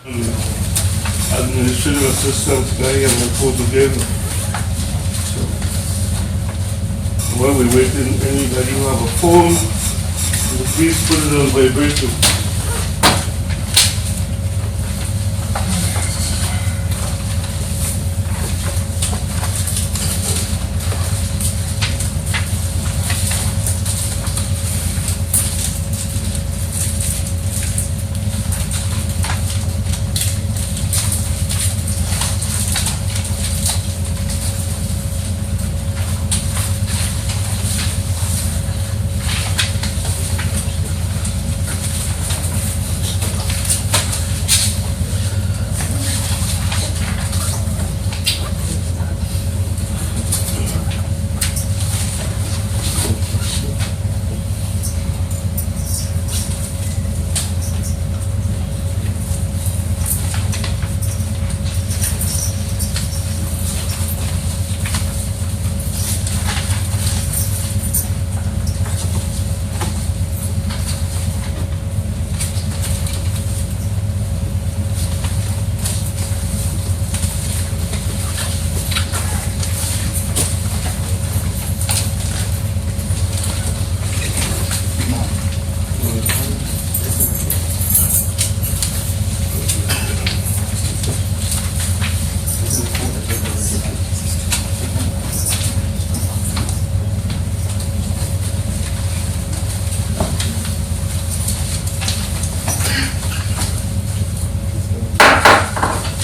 Administrative assistant guy and report together. So, while we're waiting, anybody who have a phone, please put it on vibration.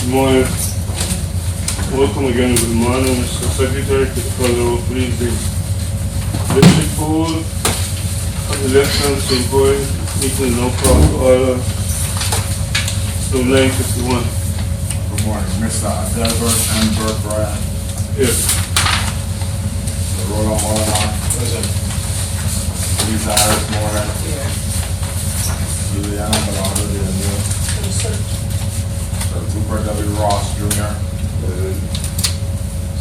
Morning. Welcome again. Good morning, Mr. Secretary. To call the roll, please. The district board of elections to employ meeting no call to order. So 9:51. Good morning, Mr. Adelbert and Bert Bryan. Yes. The Roland Molina. Present. Lisa Harris Moran. Here. Juliana Bernardo de New. Cooper W. Ross Jr.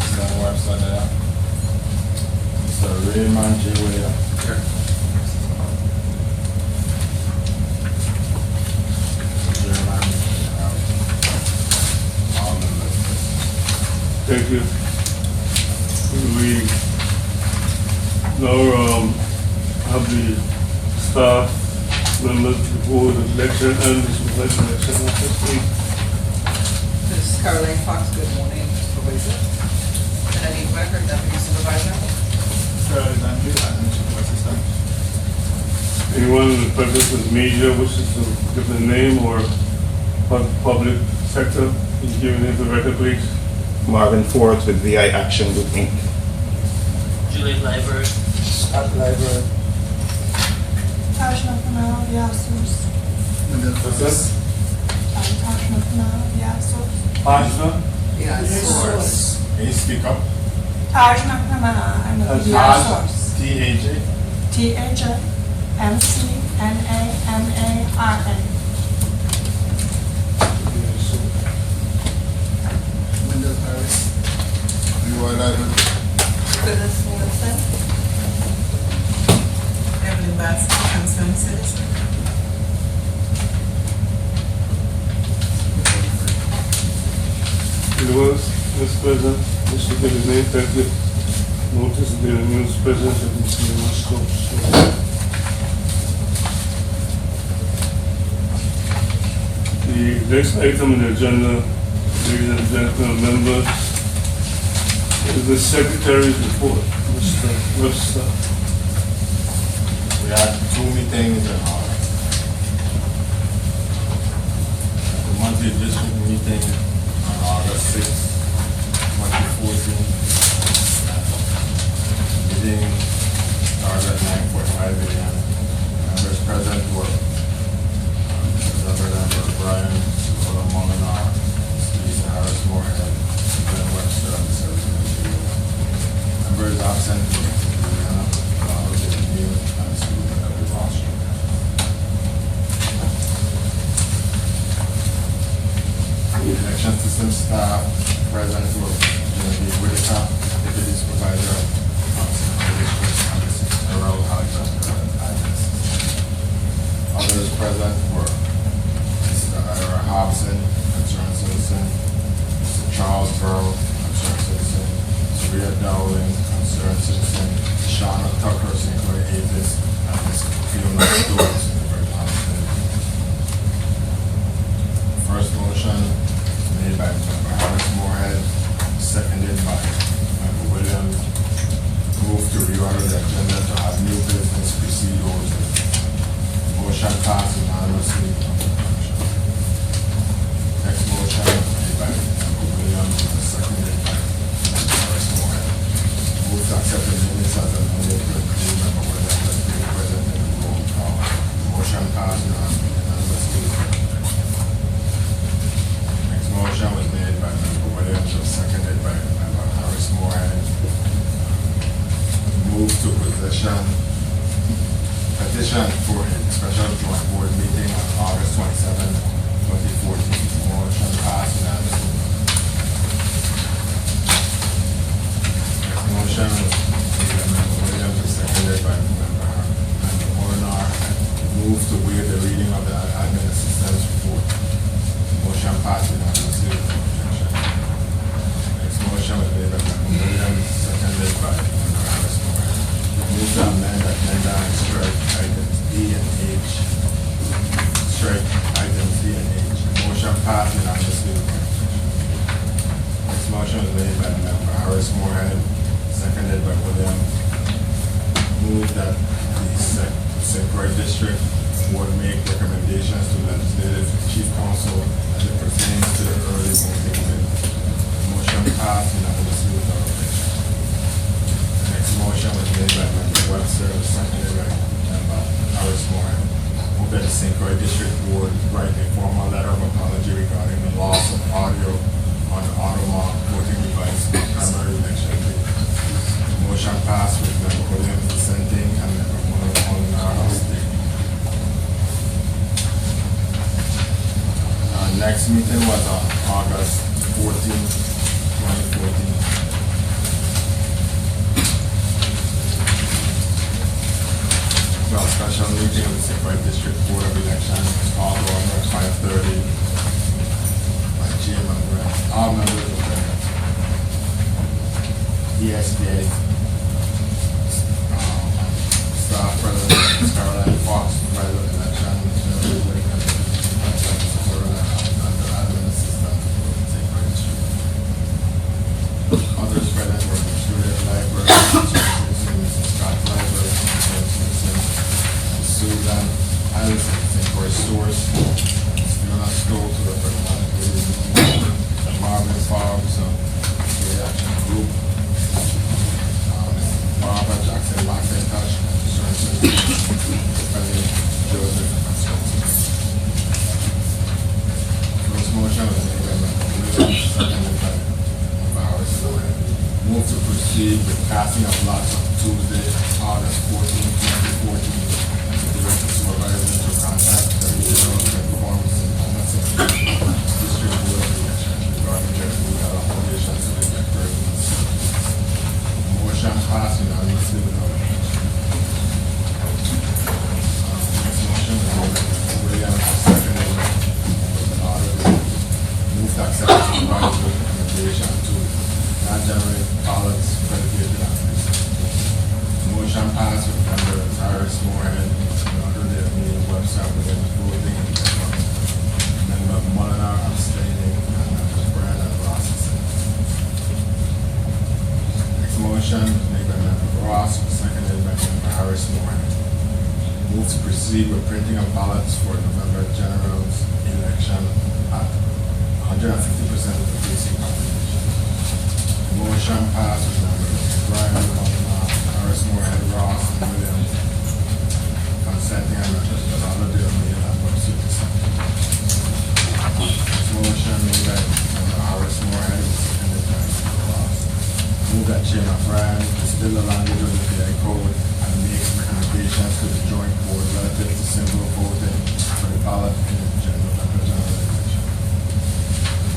Stan Webster there. Mr. Raymond J. Wade. Here. Thank you. We now have the staff members of the board of election and the supervisor election officer. This is Caroline Fox, good morning, Supervisor. And Annie Becker, Deputy Supervisor. Charlie Andrew, Admin Assistant. Anyone in the presence of media wishes to give a name or public sector, can you give a name for the record, please? Marvin Ford with VI Action Group Inc. Julian Library. Scott Library. Taj Mahal, Yasus. What's that? Taj Mahal, Yasus. Ajna? Yes. Can you speak up? Taj Mahal, I'm a Yasus. T-A-J. THMCNAMARA. Wendell Harris. UI Library. Phyllis Wilson. Evelyn Baskin, concerned citizen. It was, Mr. President, Mr. Designate, that the notice of the news president of Mr. Moscow. The next item on the agenda, ladies and gentlemen, members, is the Secretary's report, Mr. Webster. We had 2 meetings in the monthly district meeting on August 6th, 2014. Meeting started at 9:45 a.m. Members present were Reverend Brian, Roland Molina, Lisa Harris Moorhead, Glenn Webster, and Service Engineer. Members absent were Juliana Bernardo de New and Stephen W. Ross Jr. The election system staff present were Genevieve Whitaker, Deputy Supervisor, Earl Alexander, and Agnes. Others present were Mr. Ira Hobson, concerned citizen Shauna Tucker, St. Clair Avis, and Ms. Fiona Stokes, River Thompson. First motion made by Member Harris Moorhead, seconded by Member Williams. Move to reorder the agenda to have new business proceed over. Motion passed unanimously. Next motion made by Member Williams, seconded by Member Harris Moorhead. Move to accept the minutes as amended to include Member Williams as being present in the roll call. Motion passed unanimously. Next motion was made by Member Williams, seconded by Member Harris Moorhead. Move to petition for a special joint board meeting on August 27, 2014. Motion passed unanimously. Next motion was made by Member Williams, seconded by Member Molinar. Move to waive the reading of the admin assistance report. Motion passed unanimously. Next motion was made by Member Williams, seconded by Member Harris Moorhead. Move to amend agenda and strike items D and H. Strike items D and H. Motion passed unanimously. Next motion was made by Member Harris Moorhead, seconded by Williams. Move that the St. Croix District would make recommendations to legislative chief council as it pertains to the early voting bill. Motion passed unanimously without objection. Next motion was made by Member Webster, seconded by Member Harris Moorhead. Move that the St. Croix District Board write a formal letter of apology regarding the loss of audio on the Automark voting device on primary election day. Motion passed with Member Williams dissenting and Member Molinar abstaining. Our next meeting was on August 14, 2014. Well, special meeting of the St. Croix District Board of Elections was called over at 5:30 by Jim and Brett. All members of the ESDA staff president, Ms. Caroline Fox, private election, Mr. Wake, and the admin assistant for the St. Croix District. Others present were the student library, Mrs. Scott Library, Susan Allison, St. Croix Source, Fiona Stowe to represent Marvin Forbes, the Action Group, Barbara Jackson McIntosh, Stephanie Joseph, and so on. First motion was made by Member Williams, seconded by Member Harris Moorhead. Move to proceed with casting of lots on Tuesday, August 14, 2014. Director supervisor to contact the regional performance and district board of elections regarding their legal obligations to the director. Motion passed unanimously without objection. Next motion is made by Williams, seconded by the auditor. Move to accept the supervisor's recommendation to not generate ballots predicated on this. Motion passed with Member Harris Moorhead. Website within the voting, Member Molinar abstaining, and Members Brand and Ross abstaining. Next motion made by Member Ross, seconded by Member Harris Moorhead. Move to proceed with printing of ballots for November general's election at 150% of the basic population. Motion passed with Members Brand, Molinar, Harris Moorhead, Ross, and Williams. Consenting and the other day of meeting and pursuit to something. Motion made by Member Harris Moorhead, seconded by Member Ross. Move that Chairman of Ryan distill the language of the PI code and make recommendations to the joint board relative to simple voting for the ballot in the general election.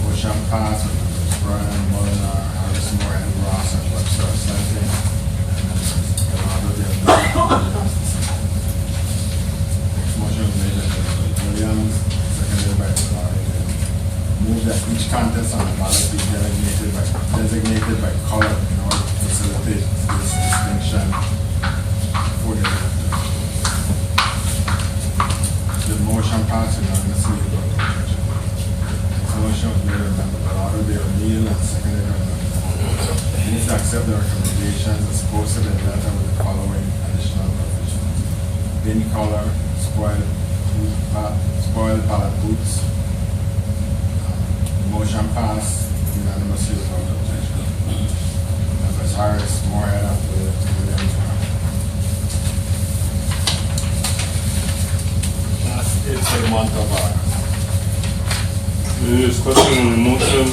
Motion passed with Members Bryan, Molinar, Harris Moorhead, Ross, and Webster abstaining. And Members the other day of meeting. Motion was made by Williams, seconded by the auditor. Move that each contest on the ballot be designated by color in order to facilitate this bin color, spoiled pallet boots. Motion pass, unanimously without objection. Members Harris, Moretta, Williams. It's for the month of August. Any discussion on the motion?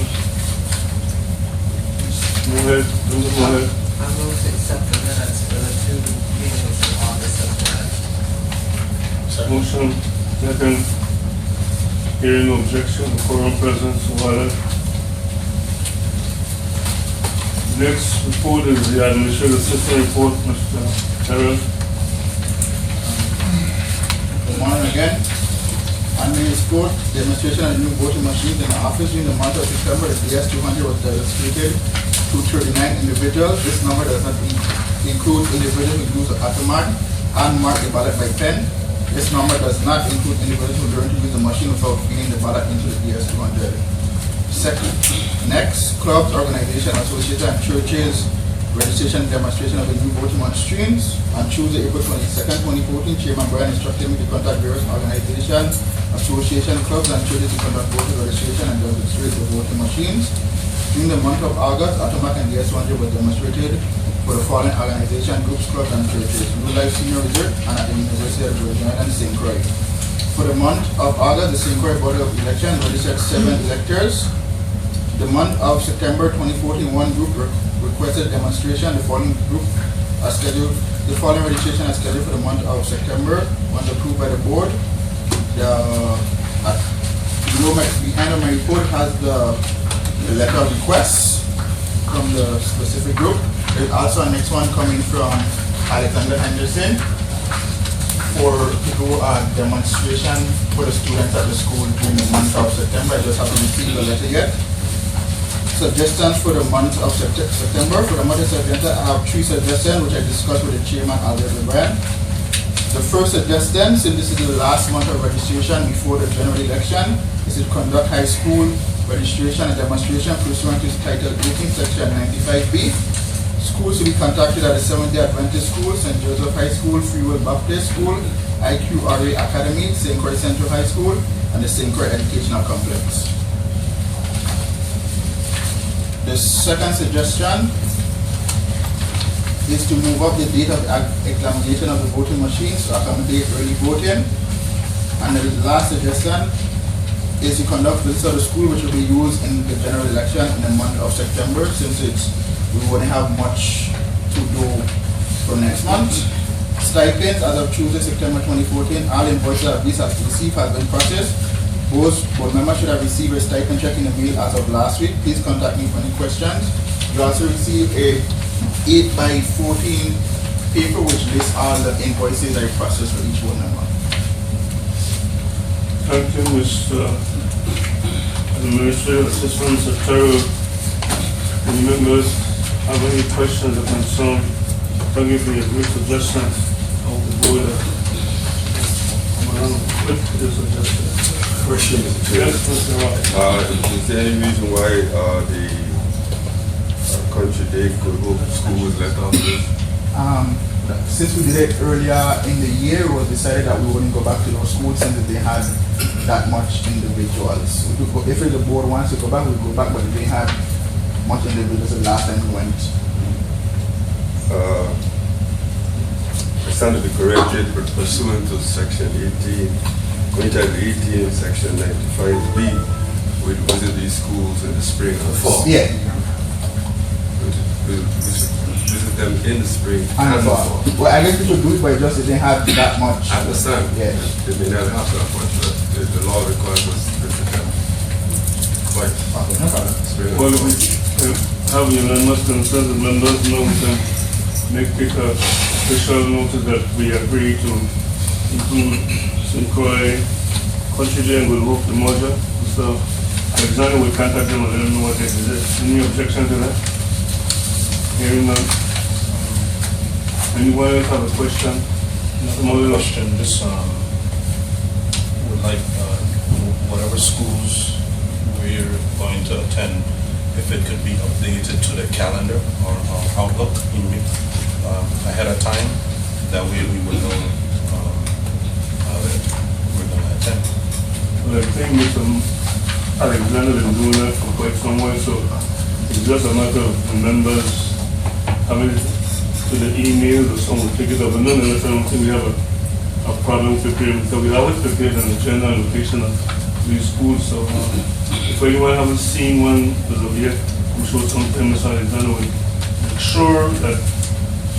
Go ahead, go ahead. I move to accept the minutes for the 2 meetings in August as read. Motion, second. Hearing no objection, quorum present, so ordered. Next report is the administrative assistant report, Mr. Terrell. Good morning again. Admin report, demonstration of new voting machines in the office during the month of September. The DS200 was demonstrated to 39 individuals. This number does not include individuals who use the automat and mark the ballot by pen. This number does not include individuals who learn to use the machine without feeding the ballot into the DS200. Second, next, clubs, organizations, associations, and churches registration and demonstration of the new voting machines. On Tuesday, April 22nd, 2014, Chairman Brian instructed me to contact various organizations, associations, clubs, and churches to conduct voter registration and demonstrate the voting machines. During the month of August, Automac and DS100 were demonstrated for the following organizations, groups, clubs, and churches: Blue Life Senior Reserve and at the University of Virginia and St. Croix. For the month of August, the St. Croix Board of Election registered 7 electors. The month of September 2014, one group requested demonstration. The following registration is scheduled for the month of September, once approved by the board. Behind on my report has the letter of request from the specific group. There's also a next one coming from Alexander Henderson to do a demonstration for the students at the school during the month of September. I just haven't received the letter yet. Suggestions for the month of September. For the month of September, I have 3 suggestions which I discussed with the chairman, Albert O'Brien. The first suggestion, since this is the last month of registration before the general election, is to conduct high school registration and demonstration pursuant to Title 18, Section 95B. Schools to be contacted are the Seventh-day Adventist School, St. Joseph High School, Free Will Baptist School, IQRA Academy, St. Croix Central High School, and the St. Croix Educational Complex. The second suggestion is to move up the date of examination of the voting machines to accommodate early voting. And the last suggestion is to conduct visits of the school which will be used in the general election in the month of September, since we won't have much to do for next month. Stipends as of Tuesday, September 2014, all invoices that these have received have been processed. Board members should have received a stipend check in the mail as of last week. Please contact me for any questions. You also receive a 8x14 paper which lists all the invoices I processed for each board member. Thank you, Mr. Administrative Assistant Secretary. Any members have any questions or concerns? Thank you for your great suggestions of the board. What is suggested? Question, Mr. Chair. Yes, Mr. Roy. Is there any reason why the country day could go to school was left out of this? Since we did it earlier in the year, it was decided that we wouldn't go back to those schools since they had that much individuals. If the board wants to go back, we'll go back, but they had much individuals the last time we went. I stand to be corrected, but pursuant to Section 18, Title 18, Section 95B, we visit these schools in the spring and the fall. Yeah. We visit them in the spring And and the fall. well, I guess we should do it, but just they didn't have that much. I understand. Yeah. They may not have that much, but the law requires us to visit them. Quite Okay, no problem. spring and Well, fall. we have unanimous consent, the members know we can take a official notice that we agree to include St. Croix, Country Day, and Good Hope, the merger. So Alexander will contact them and let them know what they did. Any objection to that? Hearing none. Anyone else have a question? Another question, this, would like, whatever schools we're going to attend, if it could be updated to the calendar or Outlook ahead of time, that way we would know Mr. Alexander been doing that for quite some while, so it's just a matter of the members having it to the emails or someone pick it up. But nonetheless, I don't think we have a problem preparing, because we always prepared an agenda and location of these schools. So if anyone haven't seen one as of yet, I'm sure sometime Mr. Alexander will make sure that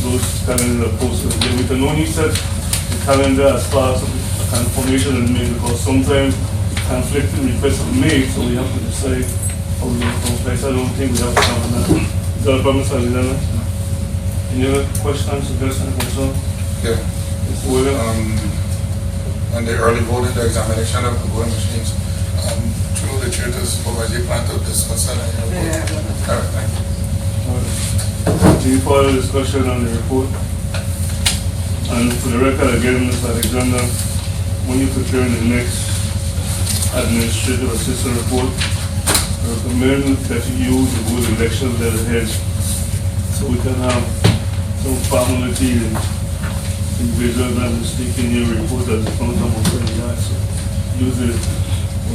those calendars are posted. Then we can only set the calendar as far as the confirmation is made, because sometimes conflicting requests are made, so we have to decide how we're going to comply. So I don't think we have to have that. Is that a problem, Mr. Alexander? Any other questions, suggestions, concerns? Yeah. Mr. Williams? On the early voting, the examination of the voting machines, through the chair to supervise, you plan to discuss that in your report? Yeah. All right, thank you. Any further discussion on the report? And for the record, again, Mr. Alexander, when you're preparing the next administrative assistant report, I recommend that you use the board election letterhead so we can have some formality and individual that is taking your report as accountable for the guys. So use the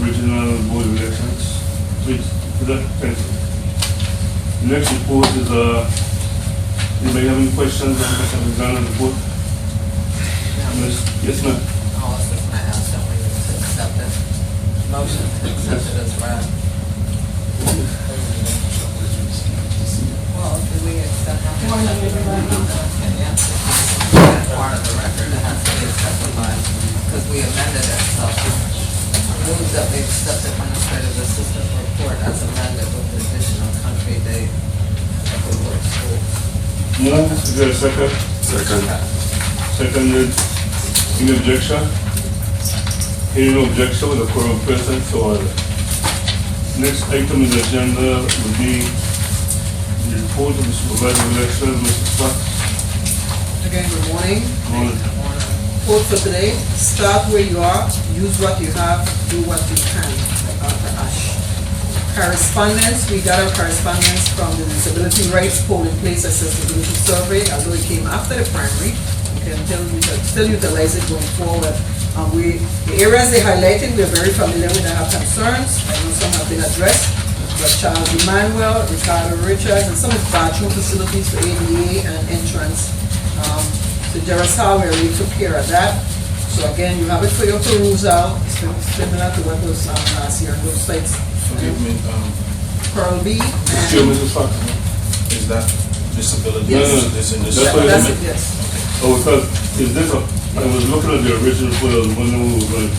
original board elections. Please, for that, thank you. The next report is, anybody have any questions on Mr. Alexander's report? Yes, ma'am. I was just gonna ask that we to accept it. Motion to accept it as read. Well, do we accept that? Yeah. That's part of the record, it has to be accepted by, because we amended it, so. Move that we accept administrative assistant report as amended with the additional country date of the word school. Move, is there a second? Second. Seconded. Any objection? Hearing no objection with a quorum present, so ordered. Next item in the agenda will be the report of the supervisor of elections, Mr. Scott. Again, good morning. Morning. Quote for today: start where you are, use what you have, do what you can, by Arthur Ashe. Correspondence, we got our correspondence from the Disability Rights Polling Place Accessibility Survey, although it came after the primary. We can still utilize it going forward. The areas they highlighted, we're very familiar with, that have concerns. I know some have been addressed, but Charles Emmanuel, Ricardo Richards, and some of the bathroom facilities for ADA and entrance. The Jerusal, we already took care of that. So again, you have it for your perusal. It's similar to what was last year on those sites. Forgive me, Pearl B. Sure, Mr. Scott. is that disability? Yes. Is in this? That's what That's it it, yes. Oh, because is this I was looking at the original report, I was wondering who was going.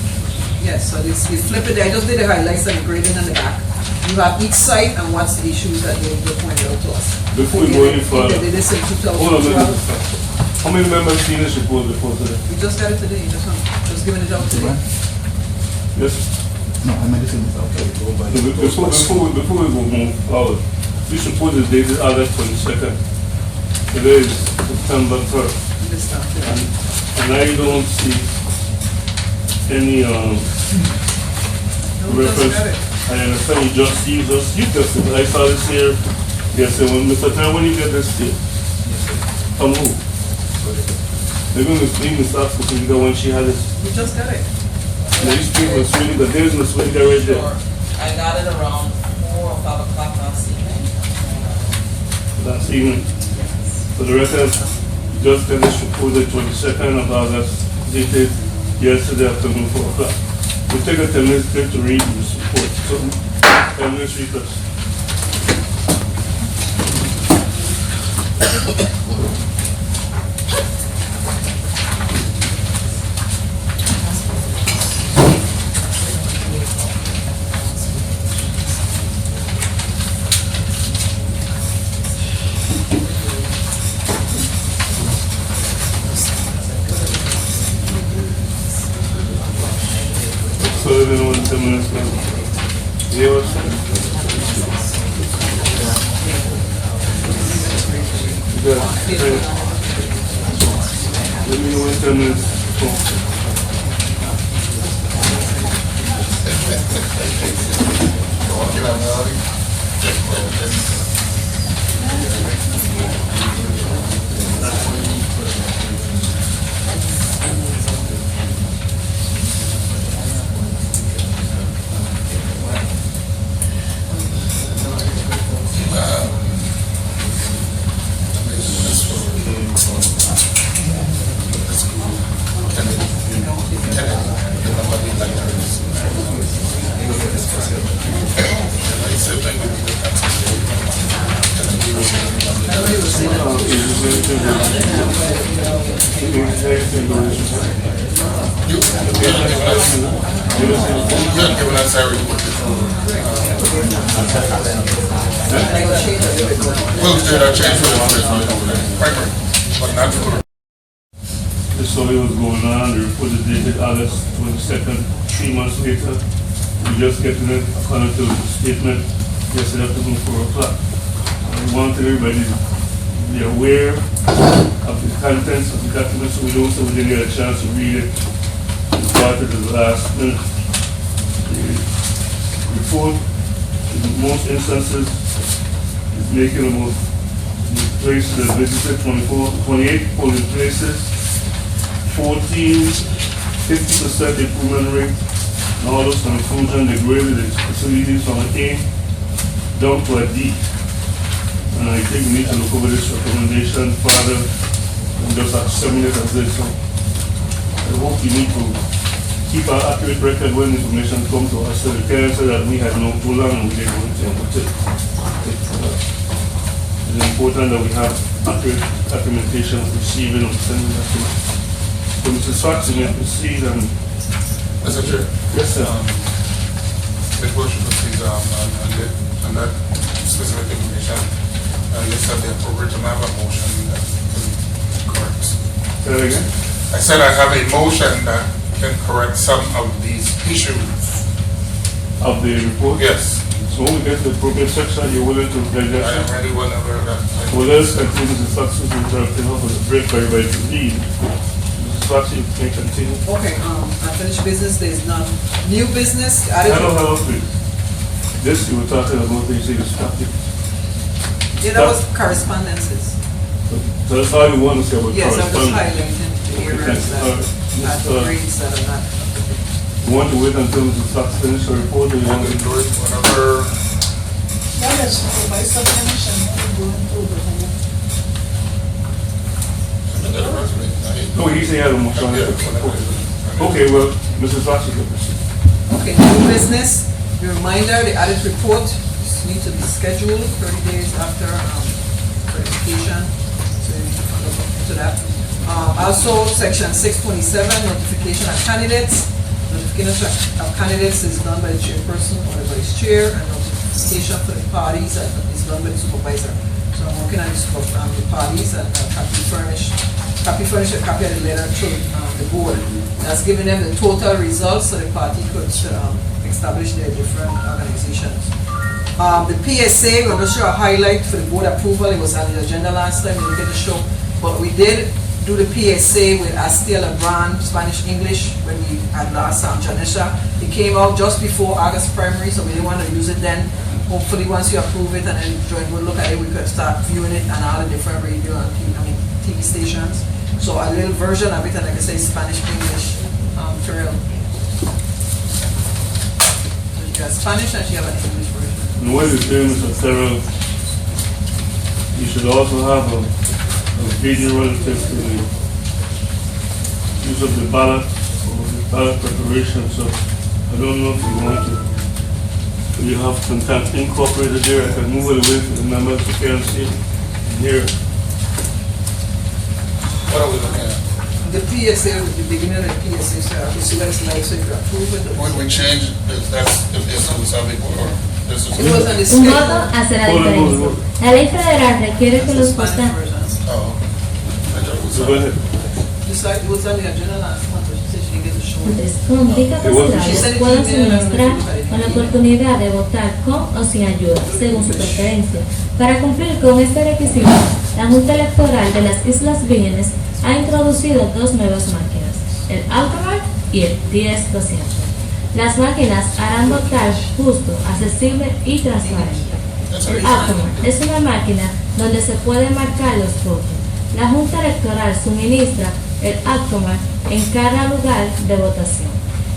Yes, so this, we flip it, I just did the highlights and the grading on the back. You have each site and what's the issues that they pointed out to us. Before we go any further, They did this in hold on a minute. 2012. How many members seen this report before today? We just got it today, just giving it out today. Yes? No, I meant to say this out. Before we go move forward, this report is dated August 22nd. Today is September 3rd. This stuff, yeah. And I don't see any No, we just reference. got it. I understand you just it. I saw this here yesterday. When Mr. Tan, when you get this here? From who? They're going to explain this stuff because you got when she had it. We just got it. Now you speak with Sweeney, but there's no Sweeney right there. Sure. I got it around 4 or 5 o'clock last evening. Last evening. For the record, just got this report the 22nd of August, dated yesterday afternoon 4 o'clock. We'll take a 10-minute break to read this report. So, 10 minutes recess. So everyone 10 minutes now. Yeah, what's that? Yeah. Let me know in 10 minutes. given us our report. We'll do that change for the primary, but not for the. The survey was going on, the report is dated August 22nd, 3 months later. We just getting it according to the statement yesterday afternoon, 4 o'clock. I wanted everybody to be aware of the contents of the document, so we don't, so we didn't get a chance to read it. We started at the last minute. The report, in most instances, is making about the places that visited 28 polling places, 50% improvement rate, and all those conclusions degraded the facilities from an A down to a D. And I think we need to look over this recommendation further and just examine it as this. So I hope we need to keep an accurate record when information comes to us, so we can say that we had no too long and we didn't want to put it. It's important that we have accurate documentation of receiving and sending documents. So Mrs. Fox, you may proceed and... Mr. Chair. Yes, sir. The motion proceeds on that specific information. List of the appropriate amount of motion that corrects. Say that again? I said I have a motion that can correct some of these issues. Of the report? Yes, So when we get to the appropriate section, you're willing to I digest am it? ready whenever that. Well, let's continue the success and interrupting her for the break for everybody to read. Mrs. Fox, you may continue. Okay, unfinished business, there's none. New business, added. Hello, please. This you were talking about, you say you stopped it. Yeah, that was correspondences. So that's all you want to say about Yes, I'm just correspondence? highlighting the areas that have grades that are not. You want to wait until Mrs. Fox finishes her report, or you want to? Do it whenever. That is by submission, we're going through the whole. No, he said he had a motion. Yeah, whenever. Okay, well, Mrs. Fox, you can proceed. Okay, new business, the reminder, the audit report needs to be scheduled 30 days after verification, so you need to look into that. Also, section 627, notification of candidates. Notification of candidates is done by the chairperson or the vice chair, and notification for the parties is done by the supervisor. So I'm working on this for the parties, and copy furnish a copy of the letter to the board. That's giving them the total results so the party could establish their different organizations. The PSA, we're going to show a highlight for the board approval. It was on the agenda last time, we didn't get to show, but we did do the PSA with Astia Lebron, Spanish English, when we had last Janesha. It came out just before August primary, so we didn't want to use it then. Hopefully, once you approve it and then join, we'll look at it, we could start viewing it on all the different radio and TV stations. So a little version of it, and like I say, Spanish English material. So you got Spanish and you have an English version. And what you're doing, Mr. Terrell, you should also have a video relative to the use of the ballot or the ballot preparation. So I don't know if you want to, if you have content incorporated there. I can move it away from the members who can't see it here. What are we looking at? The PSA, the beginning of the PSA, so I see what it's like, so if you approve it. When we change, that's, if it's on the subject or this is. It was on the Un voto schedule. hace la Hold on, hold on, diferencia. hold on. La ley federal requiere que los Spanish votantes version. Oh. I thought it was So go ahead. Just like it was on the agenda last month, but she said she didn't get to show it. con discapacidades puedan suministrar con la oportunidad de votar con o sin ayuda, según su preferencia. Para cumplir con este requisito, la Junta Electoral de las Islas Vírgenes ha introducido dos nuevas máquinas, el Automat y el 10%. Las máquinas harán votar justo, accesible y transparente. El Automat es una máquina donde se pueden marcar los votos. La Junta Electoral suministra el Automat en cada lugar de votación.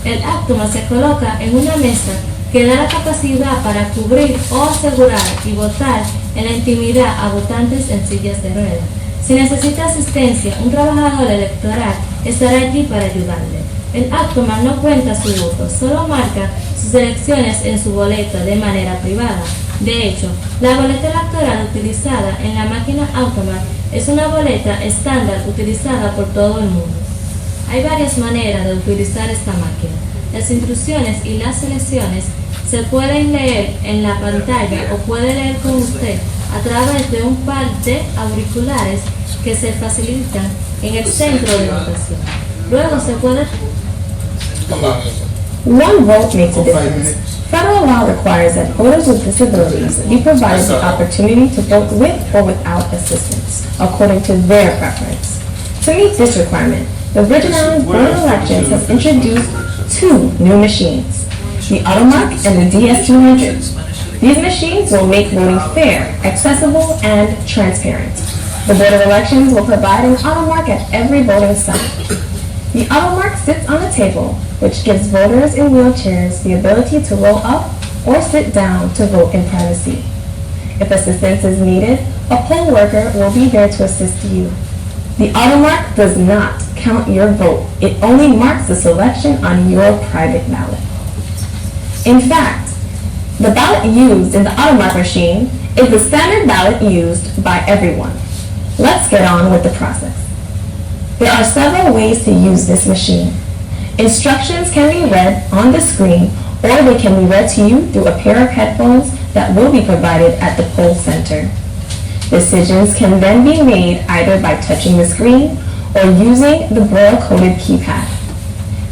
El Automat se coloca en una mesa que da la capacidad para cubrir o asegurar y votar en la intimidad a votantes en sillas de ruedas. Si necesita asistencia, un trabajador electoral estará allí para ayudarle. El Automat no cuenta su voto, solo marca sus elecciones en su boleta de manera privada. De hecho, la boleta electoral utilizada en la máquina automat es una boleta estándar utilizada por todo el mundo. Hay varias maneras de utilizar esta máquina. Las instrucciones y las selecciones se pueden leer en la pantalla o puede leer con usted a través de un par de auriculares que se facilitan en el centro de notación. Luego se puede... One vote makes a difference. Federal law requires that voters with disabilities be provided the opportunity to vote with or without assistance, according to their preference. To meet this requirement, the Virgin Islands Board of Elections has introduced two new machines, the Automark and the DS200. These machines will make voting fair, accessible, and transparent. The Board of Elections will provide an Automark at every voting site. The Automark sits on a table, which gives voters in wheelchairs the ability to roll up or sit down to vote in privacy. If assistance is needed, a poll worker will be there to assist you. The Automark does not count your vote. It only marks the selection on your private ballot. In fact, the ballot used in the Automark machine is the standard ballot used by everyone. Let's get on with the process. There are several ways to use this machine. Instructions can be read on the screen, or they can be read to you through a pair of headphones that will be provided at the poll center. Decisions can then be made either by touching the screen or using the Braille-coded keypad.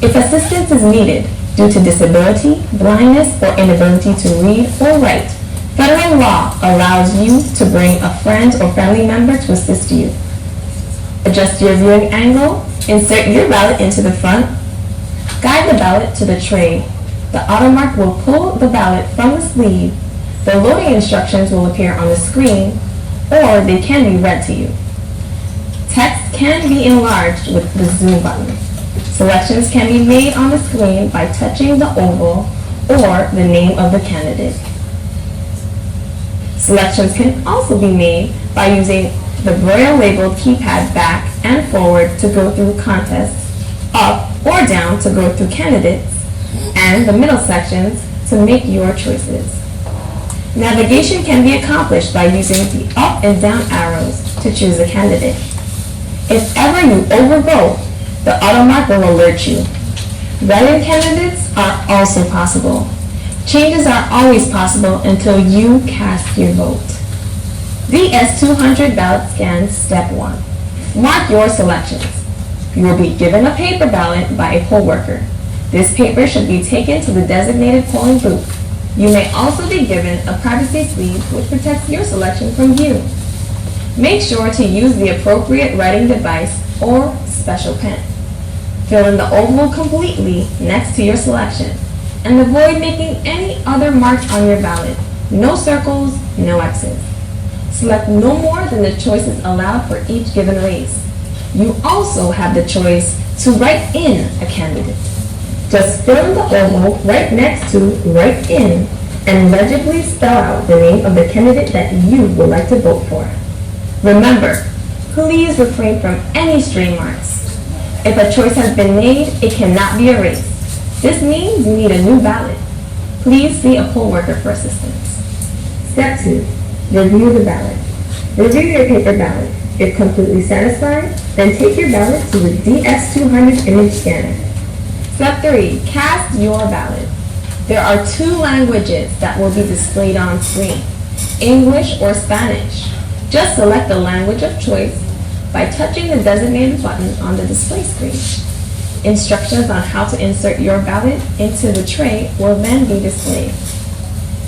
If assistance is needed due to disability, blindness, or inability to read or write, federal law allows you to bring a friend or family member to assist you. Adjust your viewing angle, insert your ballot into the front, guide the ballot to the tray. The Automark will pull the ballot from the sleeve. The loading instructions will appear on the screen, or they can be read to you. Text can be enlarged with the zoom button. Selections can be made on the screen by touching the oval or the name of the candidate. Selections can also be made by using the Braille-labeled keypad back and forward to go through contests, up or down to go through candidates, and the middle sections to make your choices. Navigation can be accomplished by using the up and down arrows to choose a candidate. If ever you overvote, the Automark will alert you. Write-in candidates are also possible. Changes are always possible until you cast your vote. DS200 ballot scan step 1. Mark your selections. You will be given a paper ballot by a poll worker. This paper should be taken to the designated polling booth. You may also be given a privacy sleeve which protects your selection from view. Make sure to use the appropriate writing device or special pen. Fill in the oval completely next to your selection and avoid making any other marks on your ballot. No circles, no X's. Select no more than the choices allowed for each given race. You also have the choice to write in a candidate. Just fill in the oval right next to write in and legibly spell out the name of the candidate that you would like to vote for. Remember, please refrain from any stray marks. If a choice has been made, it cannot be erased. This means you need a new ballot. Please see a poll worker for assistance. Step 2. Review the ballot. Review your paper ballot. If completely satisfied, then take your ballot to the DS200 image scanner. Step 3. Cast your ballot. There are 2 languages that will be displayed on screen, English or Spanish. Just select the language of choice by touching the designated button on the display screen. Instructions on how to insert your ballot into the tray will then be displayed.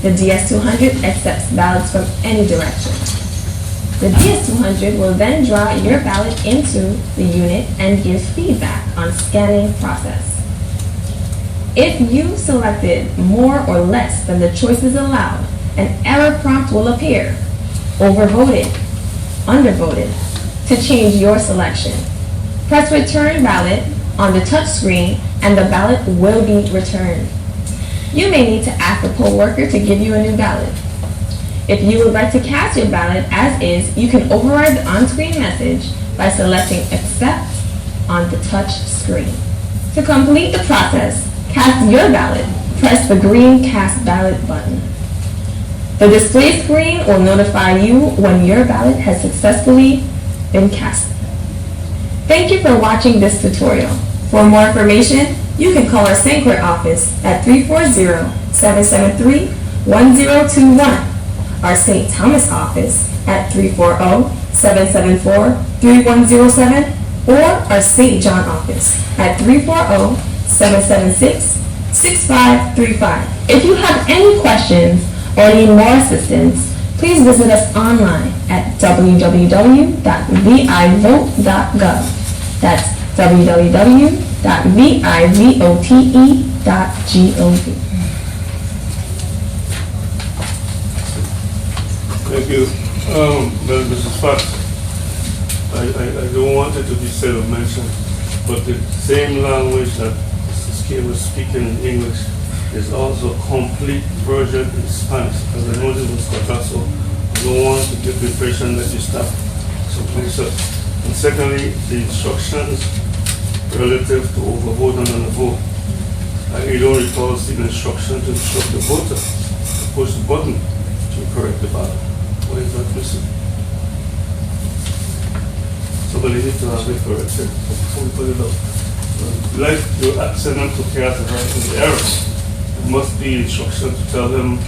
The DS200 accepts ballots from any direction. The DS200 will then draw your ballot into the unit and give feedback on scanning process. If you selected more or less than the choices allowed, an error prompt will appear. Overvoted, undervoted. To change your selection, press Return Ballot on the touch screen and the ballot will be returned. You may need to ask the poll worker to give you a new ballot. If you would like to cast your ballot as is, you can override the on-screen message by selecting Accept on the touch screen. To complete the process, cast your ballot, press the green Cast Ballot button. The display screen will notify you when your ballot has successfully been cast. Thank you for watching this tutorial. For more information, you can call our St. Clair office at 340-773-1021, our St. Thomas office at 340-774-3107, or our St. John office at 340-776-6535. If you have any questions or need more assistance, please visit us online at www.vivote.gov. That's www.vivote.gov. Thank you. Mrs. Fox, I don't want it to be said or mentioned, but the same language that Mrs. K was speaking in English is also a complete version in Spanish, because I know this was Scottish, so I don't want to give the impression that you stop someplace else. And secondly, the instructions relative to overvote and undervote. I don't recall seeing instruction to instruct the voter to push the button to correct the ballot. Why is that missing? Somebody needs to have it corrected before we put it up. Like your accident to care to write in the errors, it must be instruction to tell them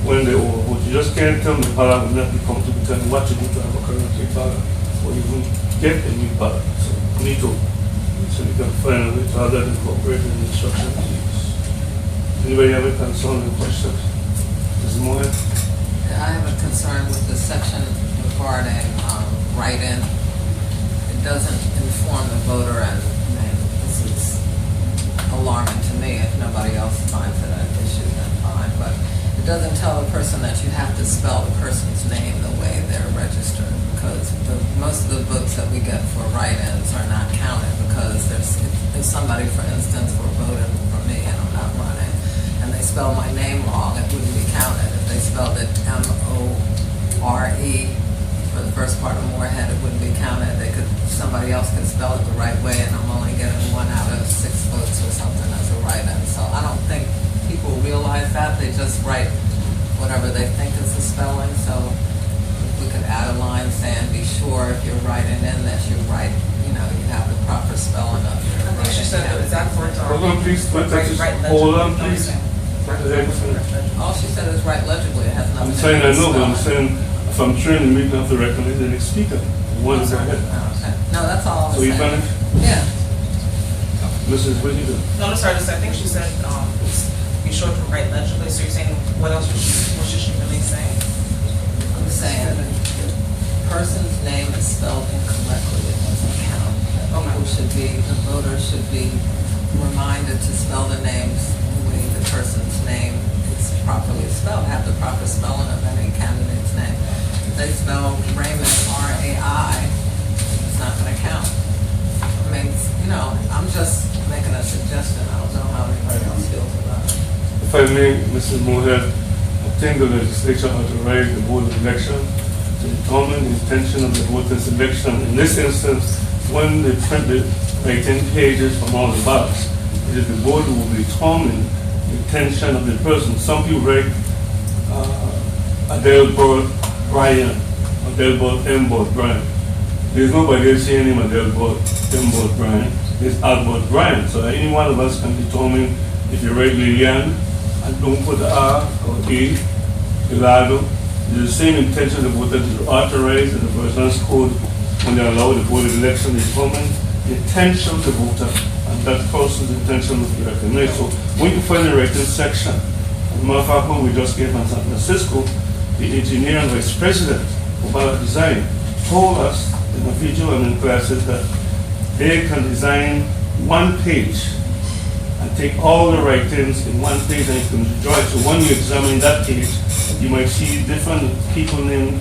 when they overvote. You just can't tell them the ballot will not be come to tell them what to do to have a correct ballot or even get a new ballot. So we need to, so we can find a way to have that incorporated in the instruction to use. Anybody have a concern or question? Ms. Moore? I have a concern with the section regarding write-in. It doesn't inform the voter, and this is alarming to me. If nobody else finds it an issue, then fine. But it doesn't tell the person that you have to spell the person's name the way they're registered, because most of the votes that we get for write-ins are not counted, because if somebody, for instance, were voting for me and I'm not running, and they spell my name wrong, it wouldn't be counted. If they spelled it M-O-R-E for the first part of Moorhead, it wouldn't be counted. Somebody else could spell it the right way, and I'm only getting 1 out of 6 votes or something as a write-in. So I don't think people realize that. They just write whatever they think is the spelling. So if we could add a line saying, be sure if you're writing in that you write, you have the proper spelling of your I think she said the exact words are. Hold on, please. Hold on, please. All she said is write legibly. It has nothing I'm to saying do I with know, but I'm spelling. saying if I'm trained in making up the recognize the next speaker. One is ahead. Okay. No, that's all I was So you saying. finished? Yeah. Mrs. What do you do? No, sorry, I think she said, be sure to write legibly, so you're saying, what else what should she really say? I'm saying the person's name is spelled incorrectly, it doesn't count. The voters should be reminded to spell the names the way the person's name is properly spelled, have the proper spelling of any candidate's name. If they spell Raymond R-A-I, it's not gonna count. I mean, I'm just making a suggestion. I don't know how anybody else feels about it. If I may, Mrs. Moorhead, I think the legislature authorized the board of election to determine the intention of the voters' election. In this instance, when they print the written pages from all the ballots, it is the board who will determine the intention of the person. Some people write Adelbert Bryan, Adelbert Embert Bryan. There's nobody else saying him Adelbert Embert Bryan. It's Albert Bryan. So any one of us can determine if you write Lillian and don't put the R or A, Elado. There's the same intention the voter to authorize in the person's code when they allow the board of election to determine the intention of the voter, and that person's intention will be recognized. So when you find the writing section, as a matter of fact, when we just came from San Francisco, the engineer and vice president for ballot design told us in the video and in classes that they can design one page and take all the writings in one page and you can draw it. So when you examine that page, you might see different people named.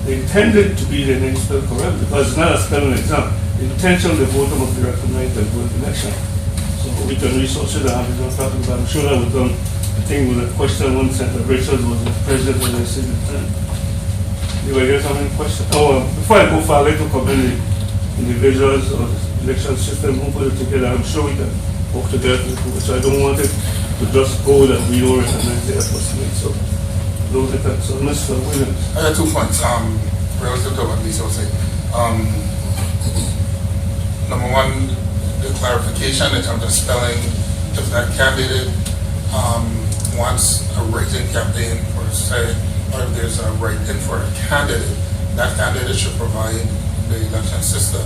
They intended to be the name spelled correct because it's not a spelling exam. The intention of the voter must be recognized at the election. So we can research it and have it on top of that. I'm sure that was done. I think with a question when Senator Richards was the president when I said the time. Anybody else have any questions? Before I go far, I'd like to commend the individuals or the election system who put it together. I'm sure we can work together. So I don't want it to just go that we don't recognize the efforts made. So those effects. So Mr. Williams. I got 2 points, relative to what Lisa was saying. Number one, the clarification in terms of spelling, if that candidate wants a write-in campaign for say, or if there's a write-in for a candidate, that candidate should provide the election system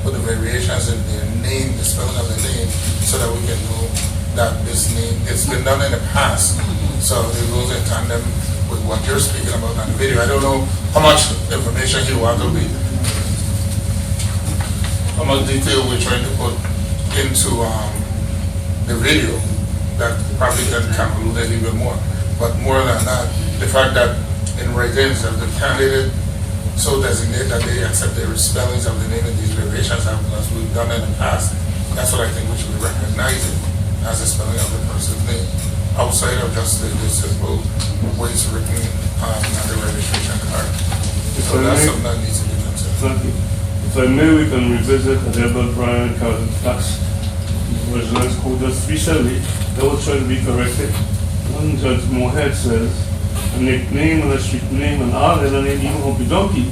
with the variations in their name, the spelling of the name, so that we can know that this name, it's been done in the past. So it goes in tandem with what you're speaking about on the video. I don't know how much information you want to be, how much detail we're trying to put into the video that probably can convolute it even more. But more than that, the fact that in write-ins, if the candidate so designate that they accept the spellings of the name in these variations as we've done in the past, that's what I think we should be recognizing as the spelling of the person's name, outside of just the simple way it's written on the registration card. So that's something that needs to be considered. Thank you. If I may, we can revisit the Edward Bryan Carlton tax original code just recently. That was trying to be corrected. One Judge Moorhead says a nickname and a street name and all the name, even Humpy Dumpy,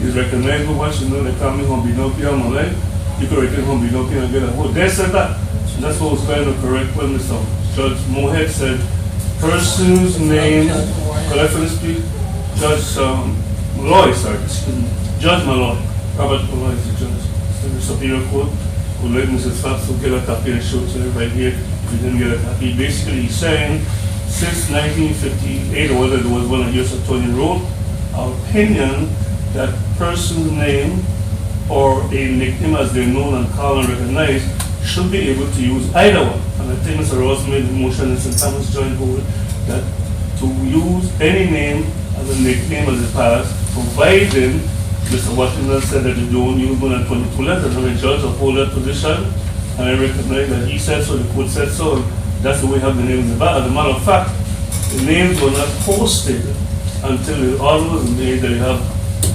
is recognizable once you know they call me Humpy Dumpy on my leg. You can write in Humpy Dumpy and get a vote. They said that. And that's what was trying to correct when Mr. Judge Moorhead said person's name, correct for this speak? Judge Malloy, sorry, excuse me. Judge Malloy, Robert Malloy is the judge in the Superior Court, who let Mrs. Fox to get a copy and show to everybody here if you didn't get a copy. Basically, he's saying since 1958, or whether it was when a U.S. attorney wrote, our opinion that person's name or a nickname as they're known and called and recognized should be able to use either one. And I think Mr. Ross made the motion in St. Thomas Joint Board that to use any name as a nickname as it passed, providing Mr. Washington said that you don't use more than 22 letters. And the judge uphold that position, and I recognize that he said so, the court said so, and that's the way we have the names in the back. As a matter of fact, the names were not posted until the order was made that you have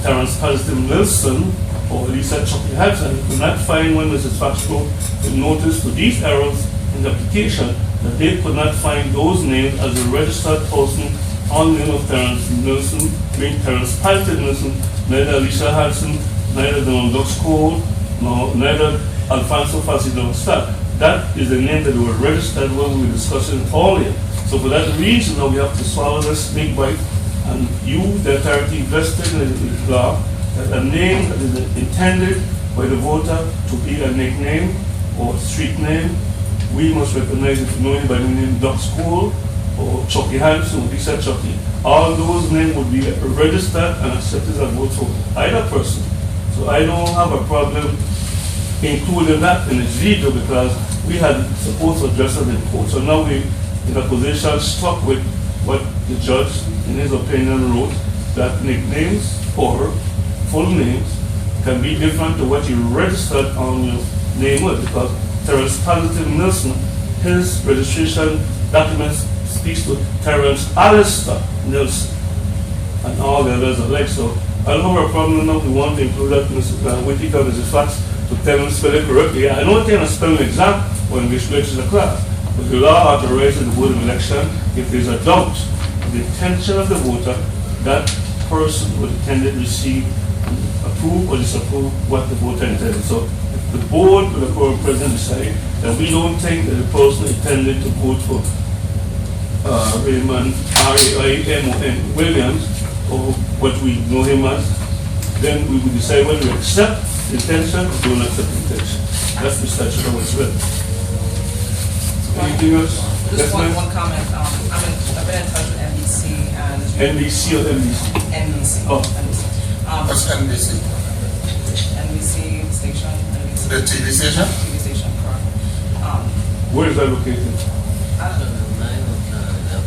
Terrence Palston Wilson or Lisa Chucky Hudson. You could not find when Mrs. Fox wrote the notice to these errors in the application that they could not find those names as a registered person on the name of Terrence Wilson, being Terrence Palston Wilson, neither Lisa Hudson, neither Donald Dux Cole, neither Alfonso Fasidon Stark. That is the name that were registered when we were discussing earlier. So for that reason, now we have to swallow this big bite and use the authority vested in the law that a name that is intended by the voter to be a nickname or street name, we must recognize if you know anybody named Dux Cole or Chucky Hanson or Lisa Chucky. All those names would be registered and accepted as vote for either person. So I don't have a problem including that in the video because we had supposed to address it in court. So now we're in a position stuck with what the judge, in his opinion, wrote, that nicknames or full names can be different to what you registered on your name with, because Terrence Palston Wilson, his registration documents speaks to Terrence Alistair Nelson and all the others alike. So I don't have a problem now. We want to include that Mr. Whittaker, Mrs. Fox, to tell them spell it correctly. I don't take a spelling exam or English literature class, but the law authorizes the Board of Election if there's a doubt of the intention of the voter, that person would intend to receive, approve or disapprove what the voter intended. So if the board or the current president decide that we don't think that the person intended to vote for Raymond R-A-I-M-O-N Williams, or what we know him as, then we will decide whether we accept the intention or don't accept the intention. That's the statute of what's written. Anything else? Just one comment. I've been in touch with NBC and NBC or NBC? NBC. Oh. NBC. What's NBC? NBC station. NBC. The TV station? TV station, correct. Where is that located? I don't know.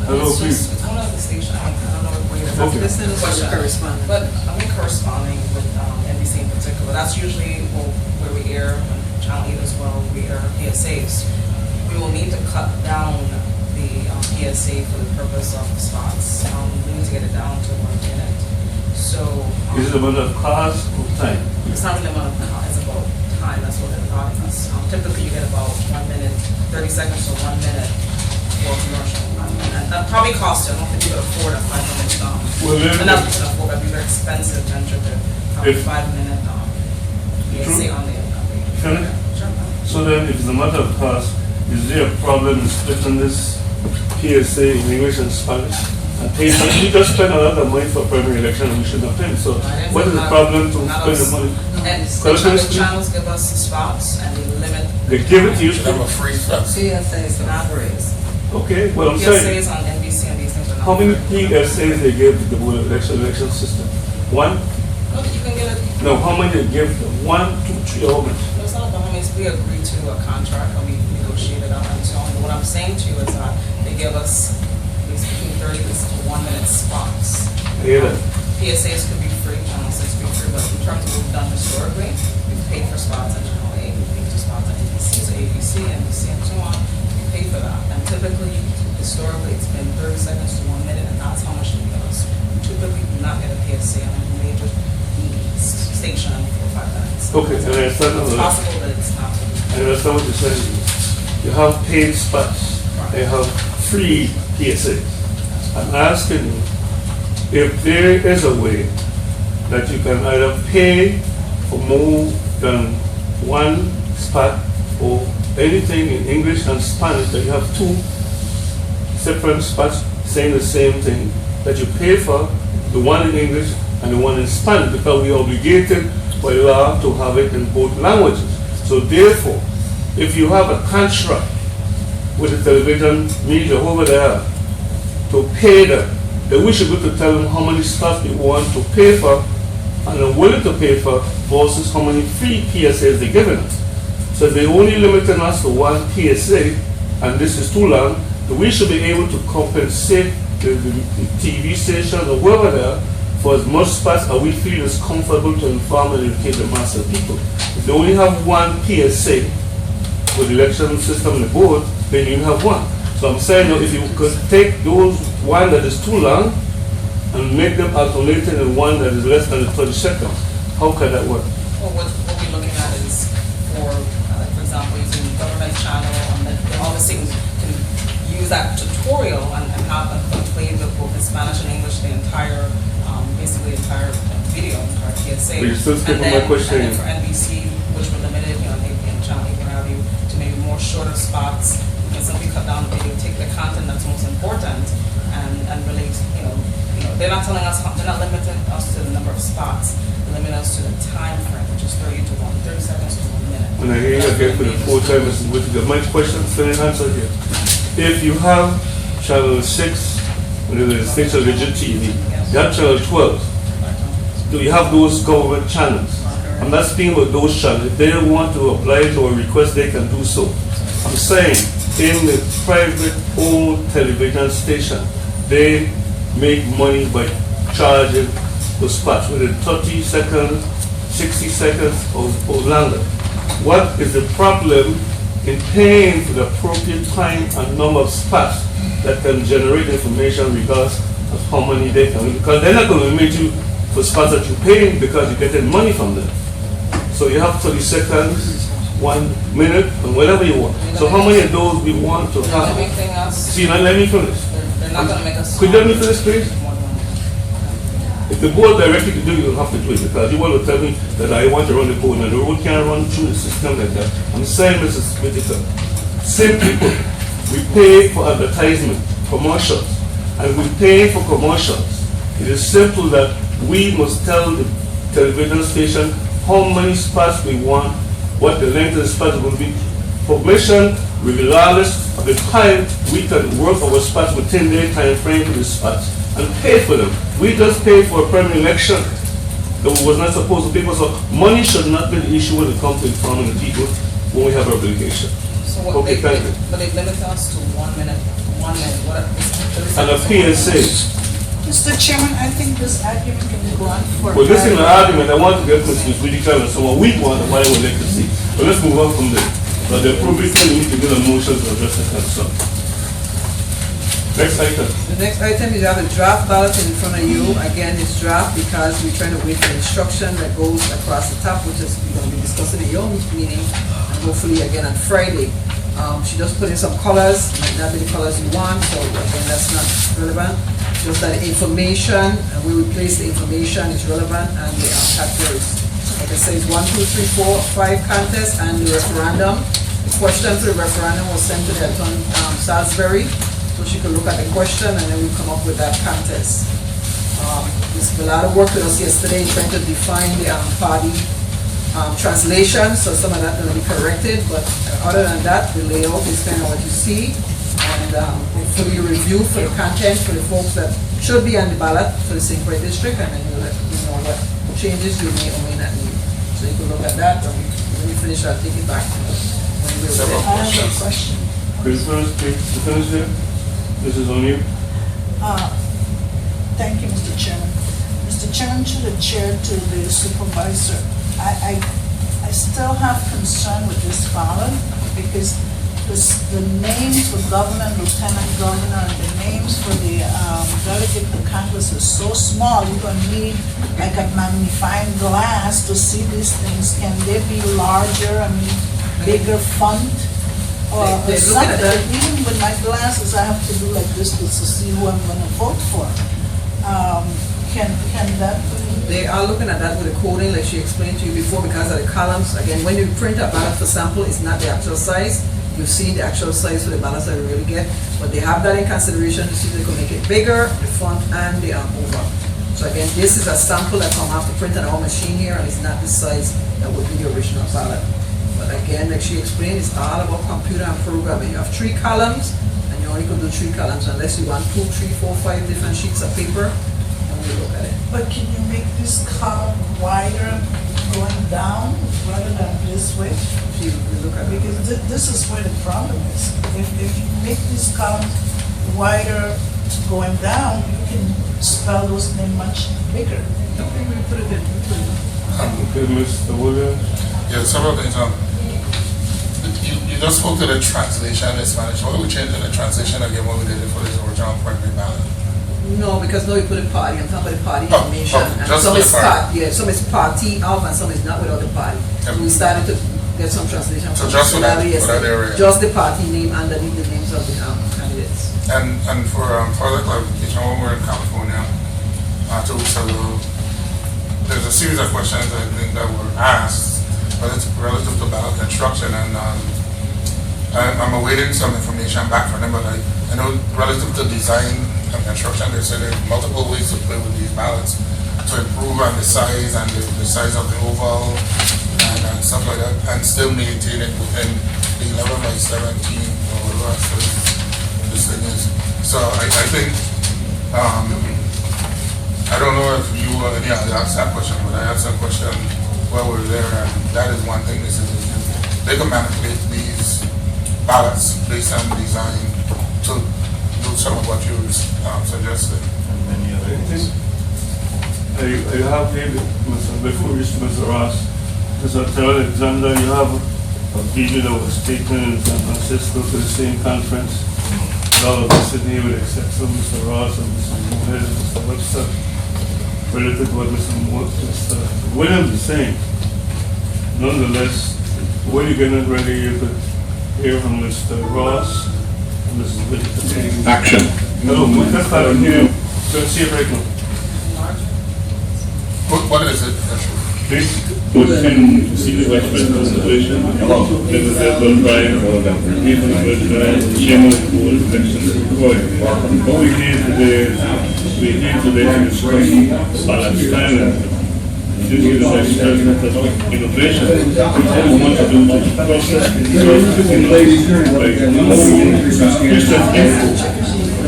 Hello, It's please. just, I don't know the station. I don't know where it's Okay. Listen to what you're corresponding. But I'm corresponding with NBC in particular. That's usually where we air, and Channel 8 as well, we air PSAs. We will need to cut down the PSA for the purpose of spots. We need to get it down to 1 minute. So Is it about of class or time? it's not really amount of time, it's about time. That's what they're talking us. Typically, you get about 1 minute, 30 seconds to 1 minute for commercial. And that probably costs you, I don't think you could afford a 5 minute, Well, then- and that's afford, that'd be very expensive venture to have a If- 5 minute, PSA on the. Can I? Sure. So then, if it's a matter of cost, is there a problem in splitting this PSA in English and Spanish? And pay, you just spend a lot of money for primary election and we should not pay. So what is the problem to spend the money? And Collections, the channels give us spots and they limit. They give it to you. Should have a free stuff. CSAs are free. Okay, well, I'm saying, PSAs on NBC and these things are not. how many free. PSAs they give to the board of election system? One? Look, you can get it. No, how many they give them? 1, 2, 3, how much? It's not about how many, we agreed to a contract and we negotiated out and so on. But what I'm saying to you is that they give us between 30 to 1 minute spots. I hear that. PSAs could be free, Channel 6 could be free, but in terms of what we've done historically, we've paid for spots on Channel 8, we've paid for spots on ABC, so ABC, NBC, and so on, we pay for that. And typically, historically, it's been 30 seconds to 1 minute, and that's how much they give us. We typically do not get a PSA on a major station for 5 minutes. Okay, and I understand It's that. possible that it's not. I understand what you're saying. You have paid spots, you have free PSAs. I'm asking you if there is a way that you can either pay for more than one spot or anything in English and Spanish, that you have two separate spots saying the same thing, that you pay for the one in English and the one in Spanish, because we are obligated by law to have it in both languages. So therefore, if you have a contract with the television media over there to pay them, then we should go to tell them how many spots we want to pay for and are willing to pay for versus how many free PSAs they're giving us. So if they're only limiting us to one PSA, and this is too long, then we should be able to compensate the TV station or whoever there for as much spots as we feel is comfortable to inform and educate the mass of people. If they only have one PSA with the election system and the board, then you have one. So I'm saying that if you could take those one that is too long and make them alternating in one that is less than the 30 seconds, how can that work? Well, what we're looking at is for example, using government channel, and then obviously we can use that tutorial and have them play the book in Spanish and English, the entire, basically the entire video, entire PSA. But you're still skipping my question. And then for NBC, which we're limited, maybe in channel 8, what have you, to maybe more shorter spots, we can simply cut down the video, take the content that's most important, and relate, they're not telling us, they're not limiting us to the number of spots, they're limiting us to the time frame, which is 30 seconds to 1 minute. When I hear you again for the full time, Mr. Whittaker, my question is still answered here. If you have channel 6, whether it's 6 or legit TV, you have channel 12, do you have those government channels? I'm not speaking about those channels. If they want to apply to a request, they can do so. I'm saying, in the private owned television station, they make money by charging the spots within 30 seconds, 60 seconds, or longer. What is the problem in paying for the appropriate time and number of spots that can generate information regardless of how many they can? Because they're not going to limit you for spots that you're paying because you're getting money from them. So you have 30 seconds, 1 minute, and whatever you want. So how many of those we want to have? Anything else? See, now let me finish. They're not going to make us. Could you let me finish, please? If the board directed to do it, you'll have to do it, because you want to tell me that I want to run the board and the road can't run through the system like that. I'm saying, Mrs. Whittaker, simply put, we pay for advertisement, commercials, and we pay for commercials. It is simple that we must tell the television station how many spots we want, what the length of the spots will be. Permission, regardless of the time, we can work our spots within their time frame for the spots and pay for them. We just paid for a primary election that we was not supposed to pay for, so money should not be the issue when it comes to informing the people when we have our obligation. So what Okay, thank you. but they limit us to 1 minute, what? And a PSA. Mr. Chairman, I think this argument can go on for. Well, this is an argument I want to get Mr. Whittaker and someone we want and what I would like to see. But let's move on from there. But the appropriate thing, we need to get a motion to address the concern. Next item. The next item is you have a draft ballot in front of you. Again, it's draft because we're trying to wait for instruction that goes across the top, which is we're going to be discussing at your meeting, and hopefully again on Friday. She just put in some colors, might not be the colors you want, so again, that's not relevant. Just that information, and we replace the information is relevant, and the categories. Like I said, it's 1, 2, 3, 4, 5 contests, and the referendum. The question to the referendum was sent to the Attorney Salisbury, so she could look at the question, and then we come up with that contest. There's been a lot of work with us yesterday trying to define the party translation, so some of that going to be corrected, but other than that, the layout is kind of what you see, and hopefully review for the content for the folks that should be on the ballot for the St. Croix district, and then you'll let me know what changes you may or may not need. So you can look at that, and when we finish, I'll take it back when we're Several ready. I have a question. Christmas, to finish here, this is on you. Thank you, Mr. Chairman. Mr. Chairman, to the chair, to the supervisor, I still have concern with this ballot because the names for governor, lieutenant governor, and the names for the delegate to Congress is so small, you're gonna need like a magnifying glass to see these things. Can they be larger, I mean, bigger font? Or They look at something? that. Even with my glasses, I have to do like this to see who I'm gonna vote for. Can that be? They are looking at that with the coding, like she explained to you before, because of the columns. Again, when you print a ballot for sample, it's not the actual size. You've seen the actual size for the ballots that we really get, but they have that in consideration to see if they can make it bigger, the font and the over. So again, this is a sample that come off the print on our machine here, and it's not the size that would be the original ballot. But again, like she explained, it's all about computer and programming. You have 3 columns, and you only could do 3 columns unless you want 2, 3, 4, 5 different sheets of paper, and we look at it. But can you make this column wider going down rather than this way? If you look at it. Because this is where the problem is. If you make this column wider going down, you can spell those names much bigger. Okay, we put it in. Okay, Mr. Williams. Yeah, several things. You just spoke to the translation in Spanish. Why are we changing the translation again when we did it for the original primary ballot? No, because now we put a party on top of the party Oh, information. oh, And just some for the is party. some is party of and some is not without the party. So we started to get some translation. So from just for that- Somali for that yesterday. area. Just the party name underneath the names of the candidates. And for further clarification, when we're in California, 2 weeks ago, there's a series of questions I think that were asked relative to ballot construction, and I'm awaiting some information back from them, but I know relative to design and construction, they said there's multiple ways to play with these ballots to improve on the size and the size of the oval and stuff like that, and still maintain it within the 11 by 17 or whatever this thing is. So I think, I don't know if you asked that question, but I asked that question while we were there, and that is one thing they said, they can manipulate these ballots based on design to do some of what you suggested. And many other things. I have here, before we reach Mr. Ross, Mr. Alexander, you have a video that was taken in San Francisco for the same conference. All of us sitting here with exception of Mr. Ross and Mr. Moores and Mr. Webster, related to what Mr. Williams is saying. Nonetheless, when you're getting ready, you could hear from Mr. Ross and Mrs. Whitaker. Action. No, we can start here. So see it right now. What is it? This was in the Western Constitution, there was a bill by people who were chairman of the board, President Roy. What we here today to discuss balance time. This is the Vice President of Innovation. What we want to do is process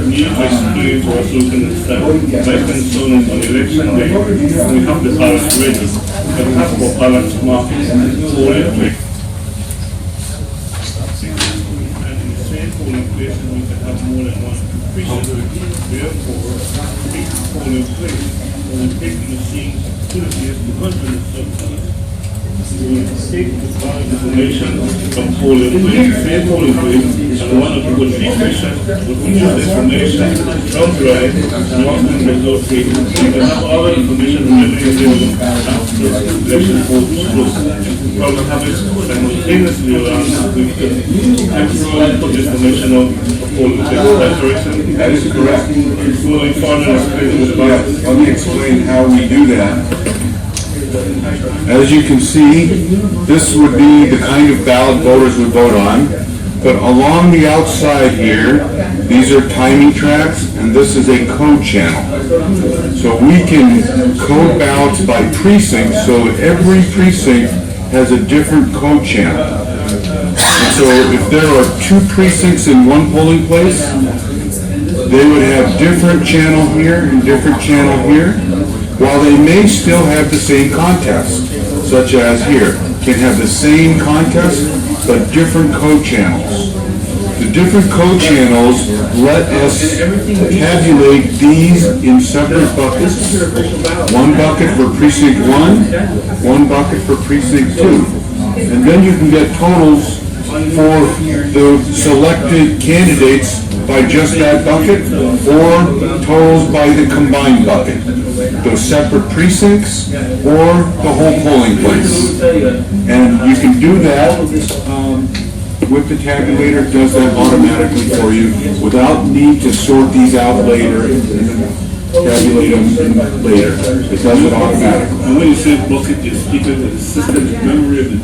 need to explain to us looking at staff. My concern is on election day, we have the ballots ready, but we have our ballots marked polling place. And in the same polling place, we can have more than one precinct. Therefore, each polling place, when we take the machines to the place, because of the subsidies, we take the ballot information from polling place, same polling place, and one of the good features would use the information from drive and one can result taken. We can have all the information readily available after the election vote is closed. probably have it simultaneously around, we can temporarily put information on polling places. That's correct. That is correct. Moving forward, Let me explain how we do that. As you can see, this would be the kind of ballot voters would vote on, but along the outside here, these are timing tracks, and this is a code channel. So we can code ballots by precinct, so every precinct has a different code channel. And so if there are 2 precincts in one polling place, they would have different channel here and different channel here, while they may still have the same contest, such as here, can have the same contest, but different code channels. The different code channels let us tabulate these in separate buckets. One bucket for precinct 1, one bucket for precinct 2. And then you can get totals for the selected candidates by just that bucket, or totals by the combined bucket. Those separate precincts, or the whole polling place. And you can do that with the tabulator. It does that automatically for you without need to sort these out later and tabulate them later. It does it automatically. And when you say bucket, you're speaking of the system memory of the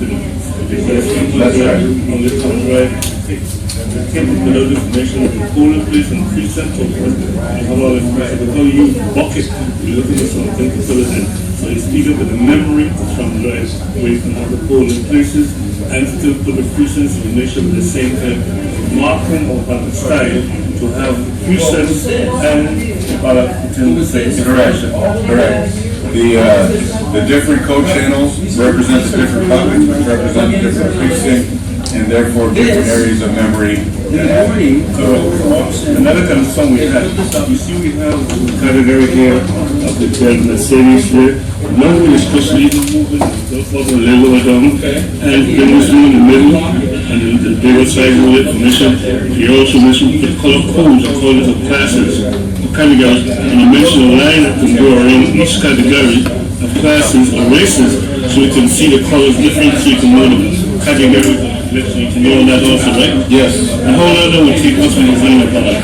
That's right. On this one, right? Came up with all the information of the polling place and precinct, you have all the information, but how you bucket, you're looking for something to fill it in. So you speak up with the memory from drive, where you can have the polling places and still put the precincts and make sure with the same kind of marking or ballot style to have precincts and ballot within the same information. Correct. The different code channels represent the different buckets, which represent the different precinct, and therefore different areas of memory. Another concern we have, you see we have the category here of the Mercedes here. Now we discuss legal movement, what the level are down, and then we see in the middle, and the bigger size of the information. You also mentioned the color codes or colors of classes, or categories, and you mentioned a line that can go around each category of classes or races, so you can see the colors different, so you can know the category. You can know that also, right? Yes. And how long that would take us to design a product?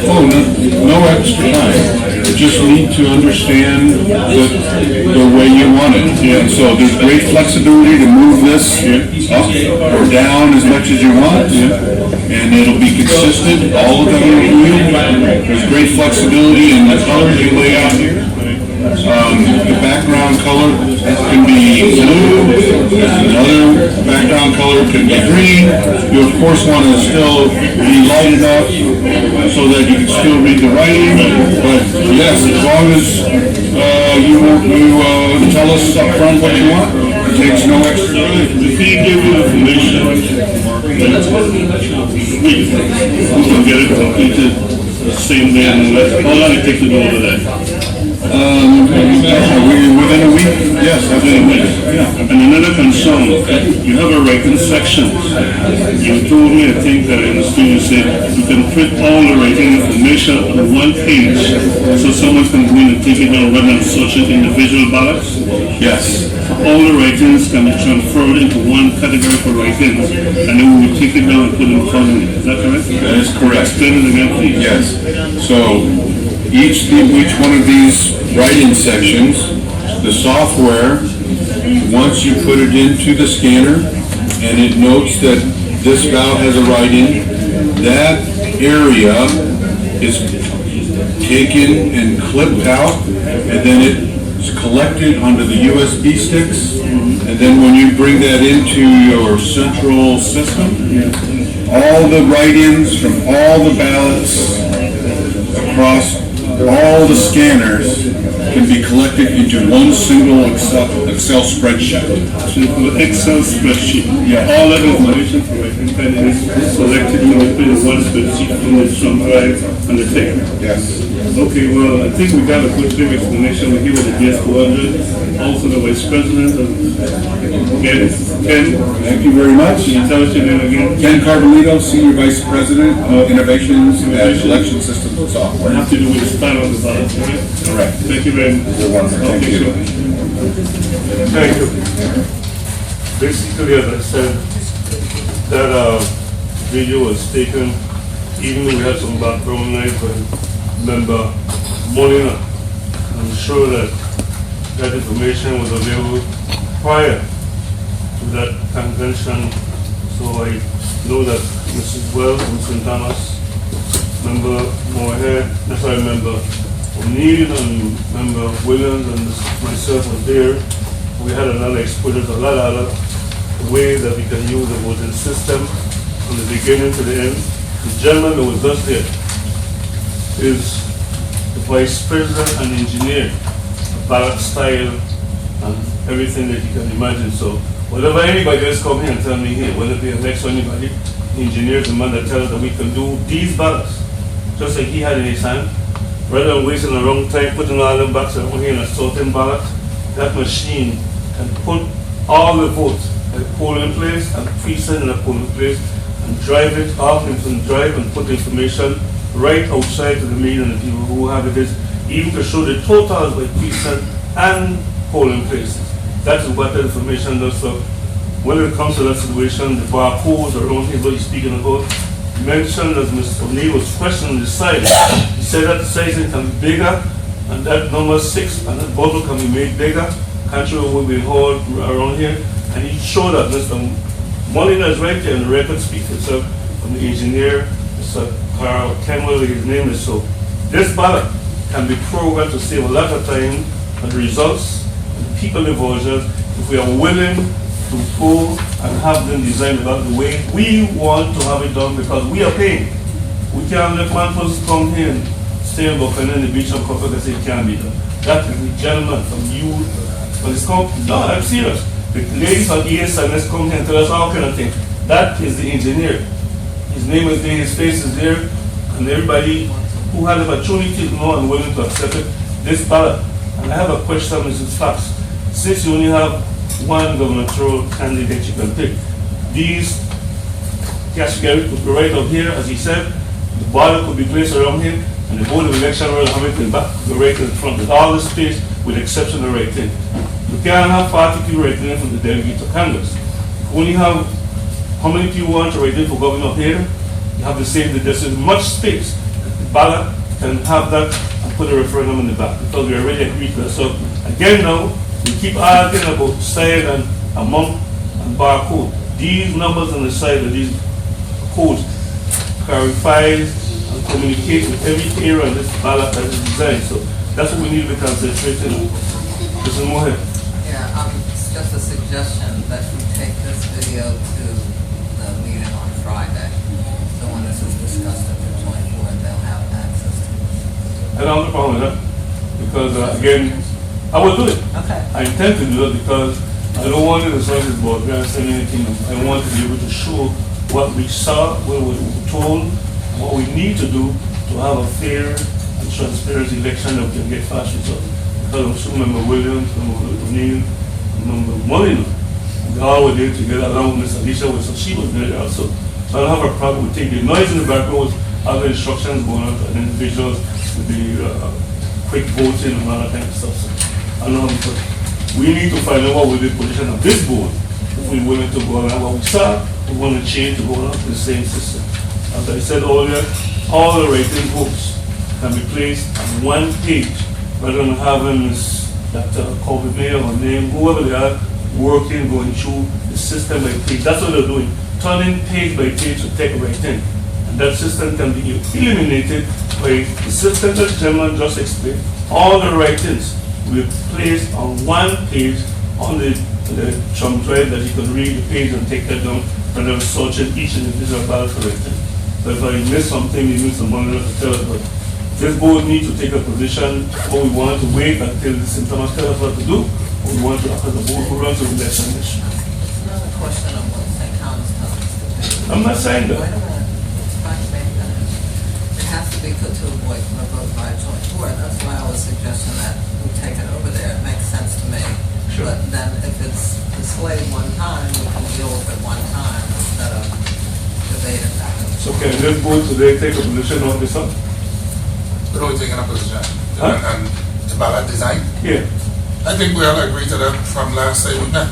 Oh, no extra time. You just need to understand the way you want it. And so there's great flexibility to move this up or down as much as you want. And it'll be consistent all of the way. There's great flexibility in the colors you lay out here. The background color can be blue, another background color can be green. You of course want to still be light enough so that you can still read the writing, but yes, as long as you tell us up front what you want, it takes no extra time. If he gave you information, we can get it completed the same day and how long it takes to go over that? Within a week? Yes, Within a week. Yeah. And another concern, you have a writing section. You told me, I think that I understood you said you can print all the writing information on one page so someone can go in and take it down rather than search it individual ballots. Yes. All the writings can be transferred into one category for writings, and then we will take it down and put it in front of it. Is that correct? That is correct. Explain it again, please. Yes. So each one of these write-in sections, the software, once you put it into the scanner and it notes that this ballot has a write-in, that area is taken and clipped out, and then it's collected onto the USB sticks, and then when you bring that into your central system, all the write-ins from all the ballots across all the scanners can be collected into one single Excel spreadsheet. Excel spreadsheet. Yeah. All that information from writing pen is selected and we put in one spreadsheet from the Trump drive and the thing. Yes. Okay, well, I think we got a good clear explanation. We give it the DS400, also the Vice President of Ken. Thank you very much. Can you tell us your name again? Ken Carbolito, Senior Vice President of Innovations at Election Systems and What Software. have to do with the style of the ballot, right? Correct. Thank you very much. You're welcome. Thank Okay, you. sure. Thank you. Basically, as I said, that video was taken, even though we had some background noise by member Molina. I'm sure that that information was available prior to that convention. So I know that Mrs. Wells and St. Thomas, member Moorhead, member O'Neill and member Williams and myself was there. We had another exposure to a lot of other ways that we can use the voting system from the beginning to the end. The gentleman that was just there is the vice president and engineer, the ballot style and everything that you can imagine. So whatever anybody else come here and tell me here, whether they elect anybody, the engineer is the man that tells us that we can do these ballots, just like he had in his hand. Rather than wasting a long time putting all them boxes around here in a sorting ballot, that machine can put all the votes at the polling place and precinct in a polling place and drive it off into the drive and put the information right outside to the mail and the people who have it is, even to show the totals by precinct and polling places. That is what the information does. So when it comes to that situation, the barcodes around here, what he's speaking about, mentioned as Mr. O'Neill was questioning the size. He said that the sizing can be bigger, and that number 6 and that bottle can be made bigger. Country will be hauled around here, and he showed that Mr. Molina is right there, and the record speaks for itself from the engineer, Mr. Carl Campbell, his name is. So this ballot can be programmed to save a lot of time and results and people involved if we are willing to go and have them designed about the way we want to have it done, because we are paying. We can't let one person come here and stay in Buchanan in the beach and come and say it can't be done. That is the gentleman from you, but it's called, no, I'm serious. The ladies on ESMS come here and tell us all kind of things. That is the engineer. His name is there, his face is there, and everybody who has the opportunity to know and willing to accept it, this ballot. And I have a question, Mrs. Fox. Since you only have one gubernatorial candidate you can pick, these categories could be right up here, as he said, the ballot could be placed around here, and the board of election will have it in back, the right in front, with all the space, with the exception of right in. You can't have 40 people writing in from the delegate to Congress. You only have how many people want to write in for governor here? You have to say that there's much space. The ballot can have that and put a referendum in the back, because we already agreed to that. So again now, we keep arguing about size and amount and barcode. These numbers on the side of these codes clarifies and communicate with every area on this ballot that is designed. So that's what we need to be concentrating on. Mrs. Mohammed. Yeah, it's just a suggestion that you take this video to the meeting on Friday. So when this is discussed at the joint board, they'll have access to it. I don't have a problem with that, because again, I will do it. Okay. I intend to do it because I don't want it as long as board grants saying anything. I want to be able to show what we saw, what we were told, and what we need to do to have a fair and transparent election that we can get fast results. Because I'm sure Member Williams, Member O'Neill, Member Molina, they all were there together along with Ms. Alicia, so she was there also. So I don't have a problem with taking the noise in the background, other instructions going on to individuals with the quick voting and all that kind of stuff. So I don't know, because we need to find out what will be the position of this board if we're willing to go around what we saw. We want to change to go around to the same system. As I said earlier, all the writing votes can be placed on one page rather than having this, that COVID mayor or name, whoever they are, working, going through the system by page. That's what they're doing, turning page by page to take writing. And that system can be eliminated by the system that the gentleman just explained. All the writings will be placed on one page on the thumb drive that you can read the page and take that down rather than searching each individual ballot for writing. So if I miss something, you need someone else to tell us. But this board needs to take a position, or we want to wait until the symptoms tell us what to do, or we want to, as a board, run to the election issue. It's another question of what St. Thomas tells us to do. I'm not saying that. Wait a minute. It's fine, it has to be put to a vote by a joint board. That's why I was suggesting that we take it over there. It makes sense to me. Sure. But then if it's displayed one time, we can deal with it one time instead of debating that. So can this board today take a position on this one? We're only taking a position. Huh? And the ballot design, Yeah. I think we all agree to that from last time we met.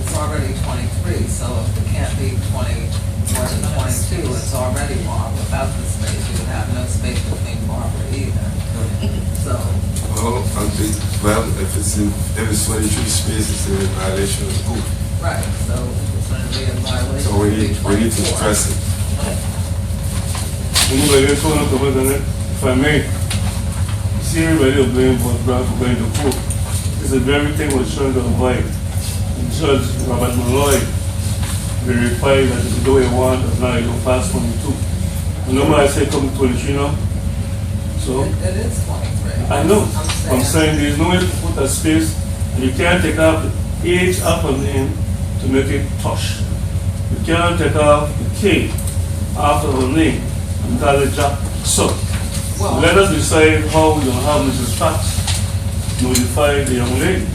it's already 23, so if it can't be 20 more than 22, it's already Barbara. Without the space, you would have no space between Barbara either. So, Well, I think, well, if it's 23 spaces, it's in violation of the code. right, so it's going to be a violation. So we need to 24. stress it. Move again, so on, if I may, see everybody will blame for Brown for going to court. It's the very thing we're trying to avoid. Judge Robert Malloy verified that if you do what you want, now you don't pass 22. You know why I say come to 23 now? So, It is 23. I know, I'm saying there's no way to put a space, and you can't take off the H up and in to make it tosh. You can't take off the K after the name and call it Jack. So, Well- let us decide how we're gonna have Mrs. Fox notify the young lady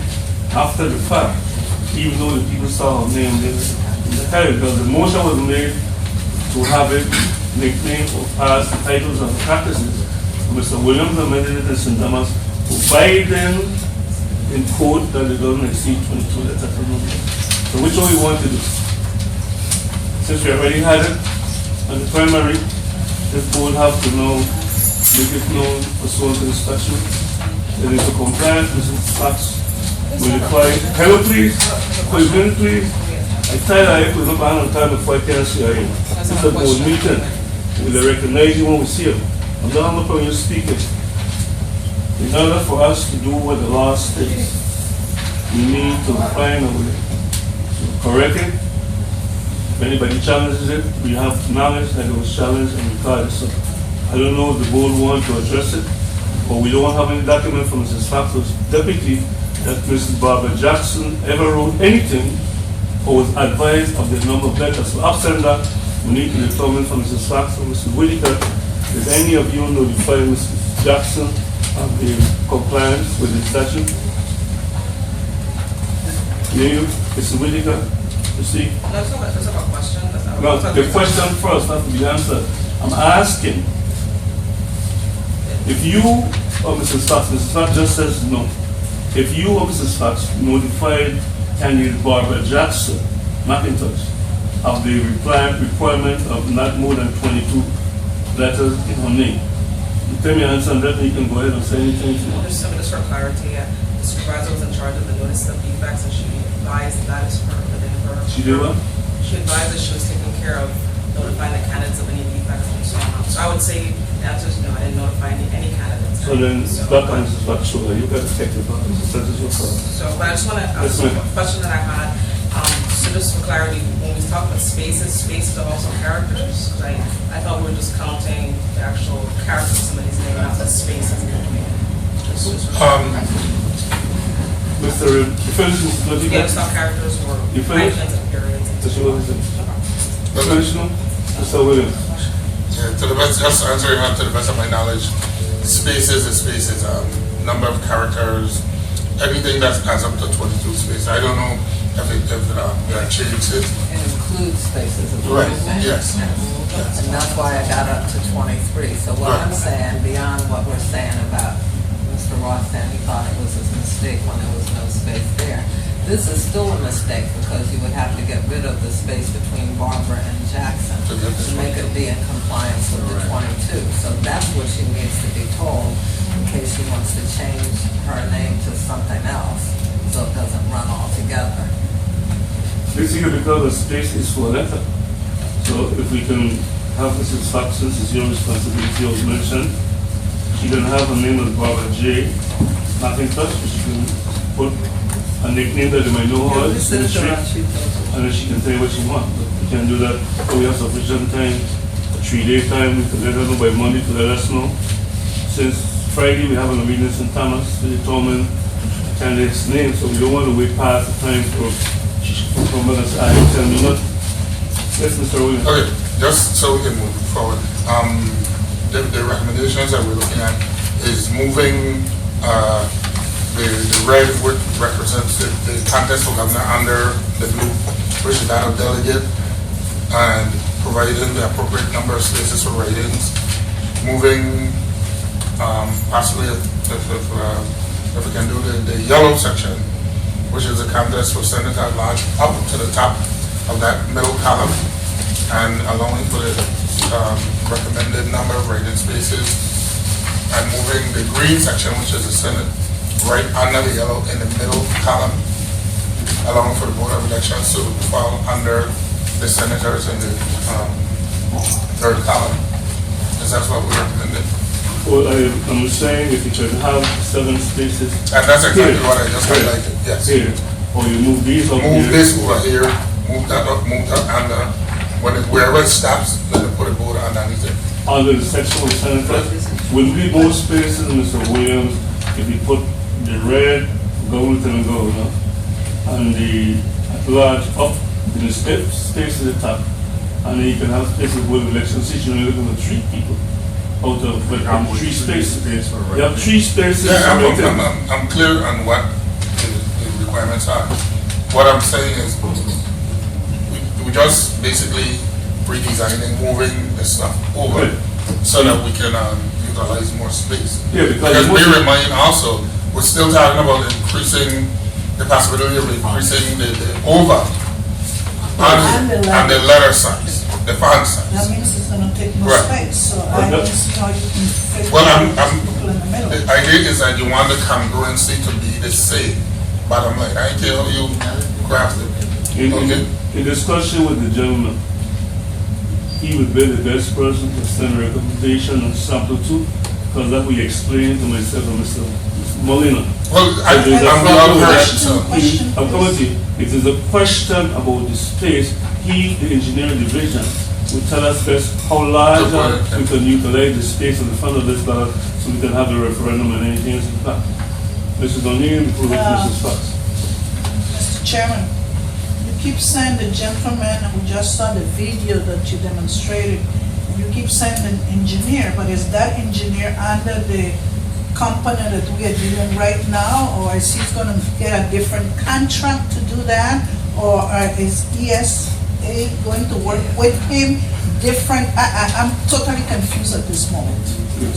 after the fact, even though the people saw her name there in the head, because the motion was made to have it nicknamed or pass the titles and the practices. Mr. Williams amended it in St. Thomas, providing in code that it doesn't exceed 22, that's a number. So which one we want to do? Since we already had it on the primary, this board have to know, make it known pursuant to the statute. That is a compliance, Mrs. Fox will require, hello please, for a minute please. I tell her if we look on time before I can see her in. It's a board meeting, we will recognize you when we see her. I'm not on the phone, you're speaking. In order for us to do what the law states, we need to find a way to correct it. If anybody challenges it, we have knowledge that it was challenged and recorded. So I don't know if the board want to address it, or we don't have any document from Mrs. Fox's deputy that Mrs. Barbara Jackson ever wrote anything or was advised of the number of letters. So absent that, we need to determine from Mrs. Fox or Mrs. Whitaker, did any of you notify Mrs. Jackson of the compliance with the statute? You, Mrs. Whitaker, you see? That's not a question. No, the question first has to be answered. I'm asking, if you or Mrs. Fox just says no. If you or Mrs. Fox notified candidate Barbara Jackson, McIntosh, of the requirement of not more than 22 letters in her name, you tell me your answer and then you can go ahead and say anything if you want. Just for clarity, the supervisor was in charge of the notice of defects, and she advised that is her within her. She did what? She advised that she was taking care of notifying the candidates of any defects and so on. So I would say the answer is no, I didn't notify any candidates. So then, that answers what show you got to take the part. So but I just want to ask a question that I had. So just for clarity, when we talk about spaces are also characters. I thought we were just counting the actual characters of somebody's name, not the spaces. Mr. You finished, Mr. Luttiger? Yeah, it's not characters or You finished? hyphens and periods. Mr. Williams? You finished now? Mr. Williams? Yeah, to the best, just answering that to the best of my knowledge, spaces is spaces, number of characters, anything that adds up to 22 spaces. I don't know if we have changed it. It includes spaces of Right, everything. yes. And that's why I got up to 23. So what I'm saying, beyond what we're saying about Mr. Ross saying he thought it was a mistake when there was no space there, this is still a mistake because you would have to get rid of the space between Barbara and Jackson to make it be in compliance with the 22. So that's what she needs to be told in case she wants to change her name to something else, so it doesn't run all together. Basically, because the space is for letter. So if we can have Mrs. Fox, since it's your responsibility, as mentioned, she can have her name as Barbara J. Macintosh, she can put a nickname that they might know her, Yeah, in the street, and then she can say what she wants. We can do that, we have sufficient time, a 3-day time, we can let her know by Monday to let us know. Since Friday, we have a meeting in St. Thomas to determine the candidate's name, so we don't want to wait past the time for she should come back and say, I tell me not. Yes, Mr. Williams. Okay, just so we can move forward. The recommendations that we're looking at is moving the red, which represents the contest for governor, under the blue, which is that of delegate, and providing the appropriate number of spaces for write-ins. Moving possibly if we can do the yellow section, which is the contest for senator at large, up to the top of that middle column, and allowing for the recommended number of write-in spaces, and moving the green section, which is the Senate, right under the yellow in the middle column, allowing for the Board of Elections to fall under the senators in the third column. Because that's what we recommended. Well, I'm saying if you could have 7 spaces. And that's exactly here, what I just highlighted, yes. Here, or you move these up Move here. this over here, move that up, and wherever it stops, then put a board underneath it. Under the section of senator, will be more spaces, Mr. Williams, if you put the red, gold, and gold, no? And the at large up in the space at the top. And then you can have spaces with election seats, you're only looking at 3 people out of, but in 3 spaces. You have 3 spaces. Yeah, right I'm clear on what the requirements are. What I'm saying is, we just basically redesigning, moving the stuff over, so that we can utilize more space. Yeah, because we remind also, we're still talking about increasing the possibility of increasing the over and the letter size, the font size. That means it's gonna take more Right. space, so I don't see how you can fit Well, people in the middle. the idea is that you want the congruency to be the same. Bottom line, I care how you craft it. Okay? In discussion with the gentleman, he would be the best person to send a recommendation on sample 2, because that we explained to myself and Mr. Molina. Well, I'm coming to you. If there's a question about the space, he, the engineering division, will tell us best how large we can utilize the space in the front of this ballot so we can have the referendum and anything else in fact. Mrs. O'Neill, before we Mrs. Fox. Mr. Chairman, you keep saying the gentleman who just saw the video that you demonstrated, and you keep saying an engineer, but is that engineer under the company that we are dealing right now, or is he going to get a different contract to do that, or is ESA going to work with him different? I'm totally confused at this moment.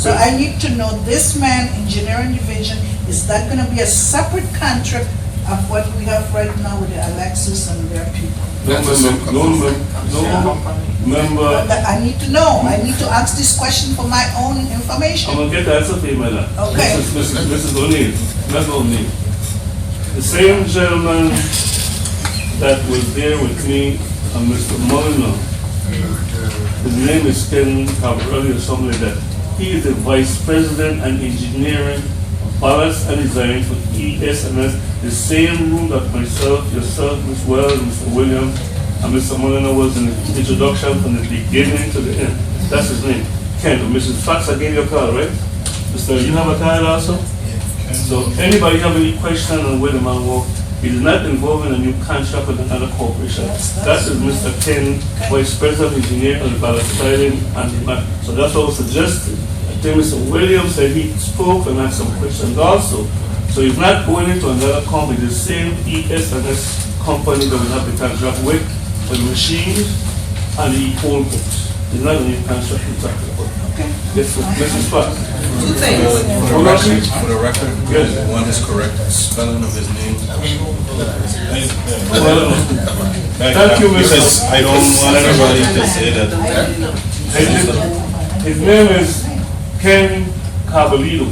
So I need to know, this man, engineering division, is that going to be a separate contract of what we have right now with the Alexis and their people? Member. I need to know. I need to ask this question for my own information. I'm going to get the answer for you, madam. Okay. Mrs. O'Neill, Member O'Neill. The same gentleman that was there with me and Mr. Molina, his name is Ken Cabrera or something like that. He is the Vice President and Engineering Balance and Design for ESMS, the same room that myself, yourself, Ms. Wells, Mr. Williams, and Mr. Molina was in the introduction from the beginning to the end. That's his name. Ken, Mrs. Fox, I gave you a call, right? Mr. You have a card also? So anybody have any question on where the man work? He is not involved in a new contract with another corporation. That is Mr. Ken, Vice President Engineer on the balance styling and demand. So that's what was suggested. I think Mr. Williams said he spoke and had some questions also. So he's not going into another company, the same ESNS company that we have the contract with, for the machines and the poll books. He's not going to contract we're talking about. Okay. Yes, sir. Mrs. Fox. 2 things. Hold on, please. For the record, Yes. one is correct, spelling of his name. Thank you, Mr. Because I don't want anybody to say that. His name is Ken Carbolino.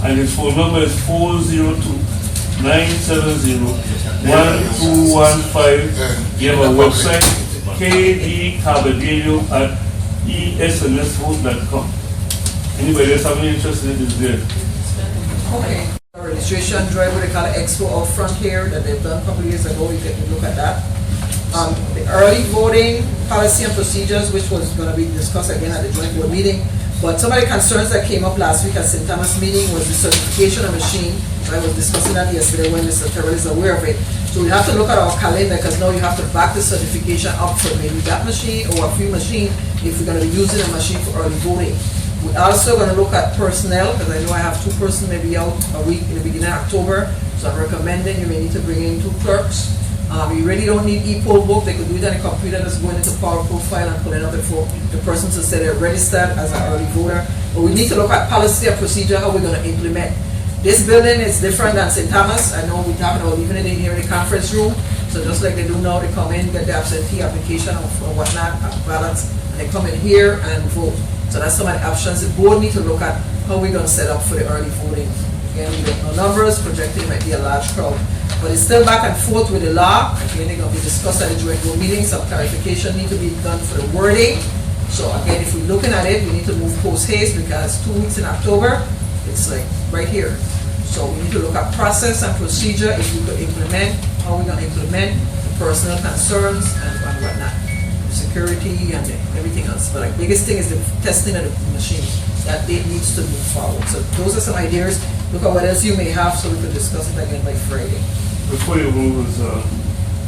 and his phone number is 402-970-1215. You have a website, kdcabadillo@esnsvote.com. Anybody else have any interest in it is there. Okay. Registration drive, what they call it, expo out front here that they've done a couple of years ago, you can look at that. The early voting policy and procedures, which was going to be discussed again at the joint board meeting. But some of the concerns that came up last week at St. Thomas meeting was the certification of machine. I was discussing that yesterday when Mr. Terrell is aware of it. So we have to look at our calendar because now you have to back the certification up for maybe that machine or a few machines if we're going to be using a machine for early voting. We're also going to look at personnel, because I know I have 2 persons maybe out a week in the beginning of October, so I'm recommending you may need to bring in 2 clerks. You really don't need e-poll book, they could do it on a computer, just going into Power Profile and pulling up the persons to say they're registered as an early voter. But we need to look at policy and procedure, how we're going to implement. This building is different than St. Thomas. I know we're talking about leaving it in here in the conference room, so just like they do now, they come in, get the absentee application or whatnot, ballots, and they come in here and vote. So that's some of the options. The board need to look at how we're going to set up for the early voting. Again, we don't know numbers, projected might be a large crowd. But it's still back and forth with the law. Again, they're going to be discussed at the joint board meeting. Some clarification need to be done for the wording. So again, if we're looking at it, we need to move post haste because 2 weeks in October, it's like right here. So we need to look at process and procedure if we could implement, how we're going to implement the personal concerns and whatnot. Security and everything else. But the biggest thing is the testing of the machine. That date needs to move forward. So those are some ideas. Look at what else you may have so we can discuss it again by Friday. Before you move,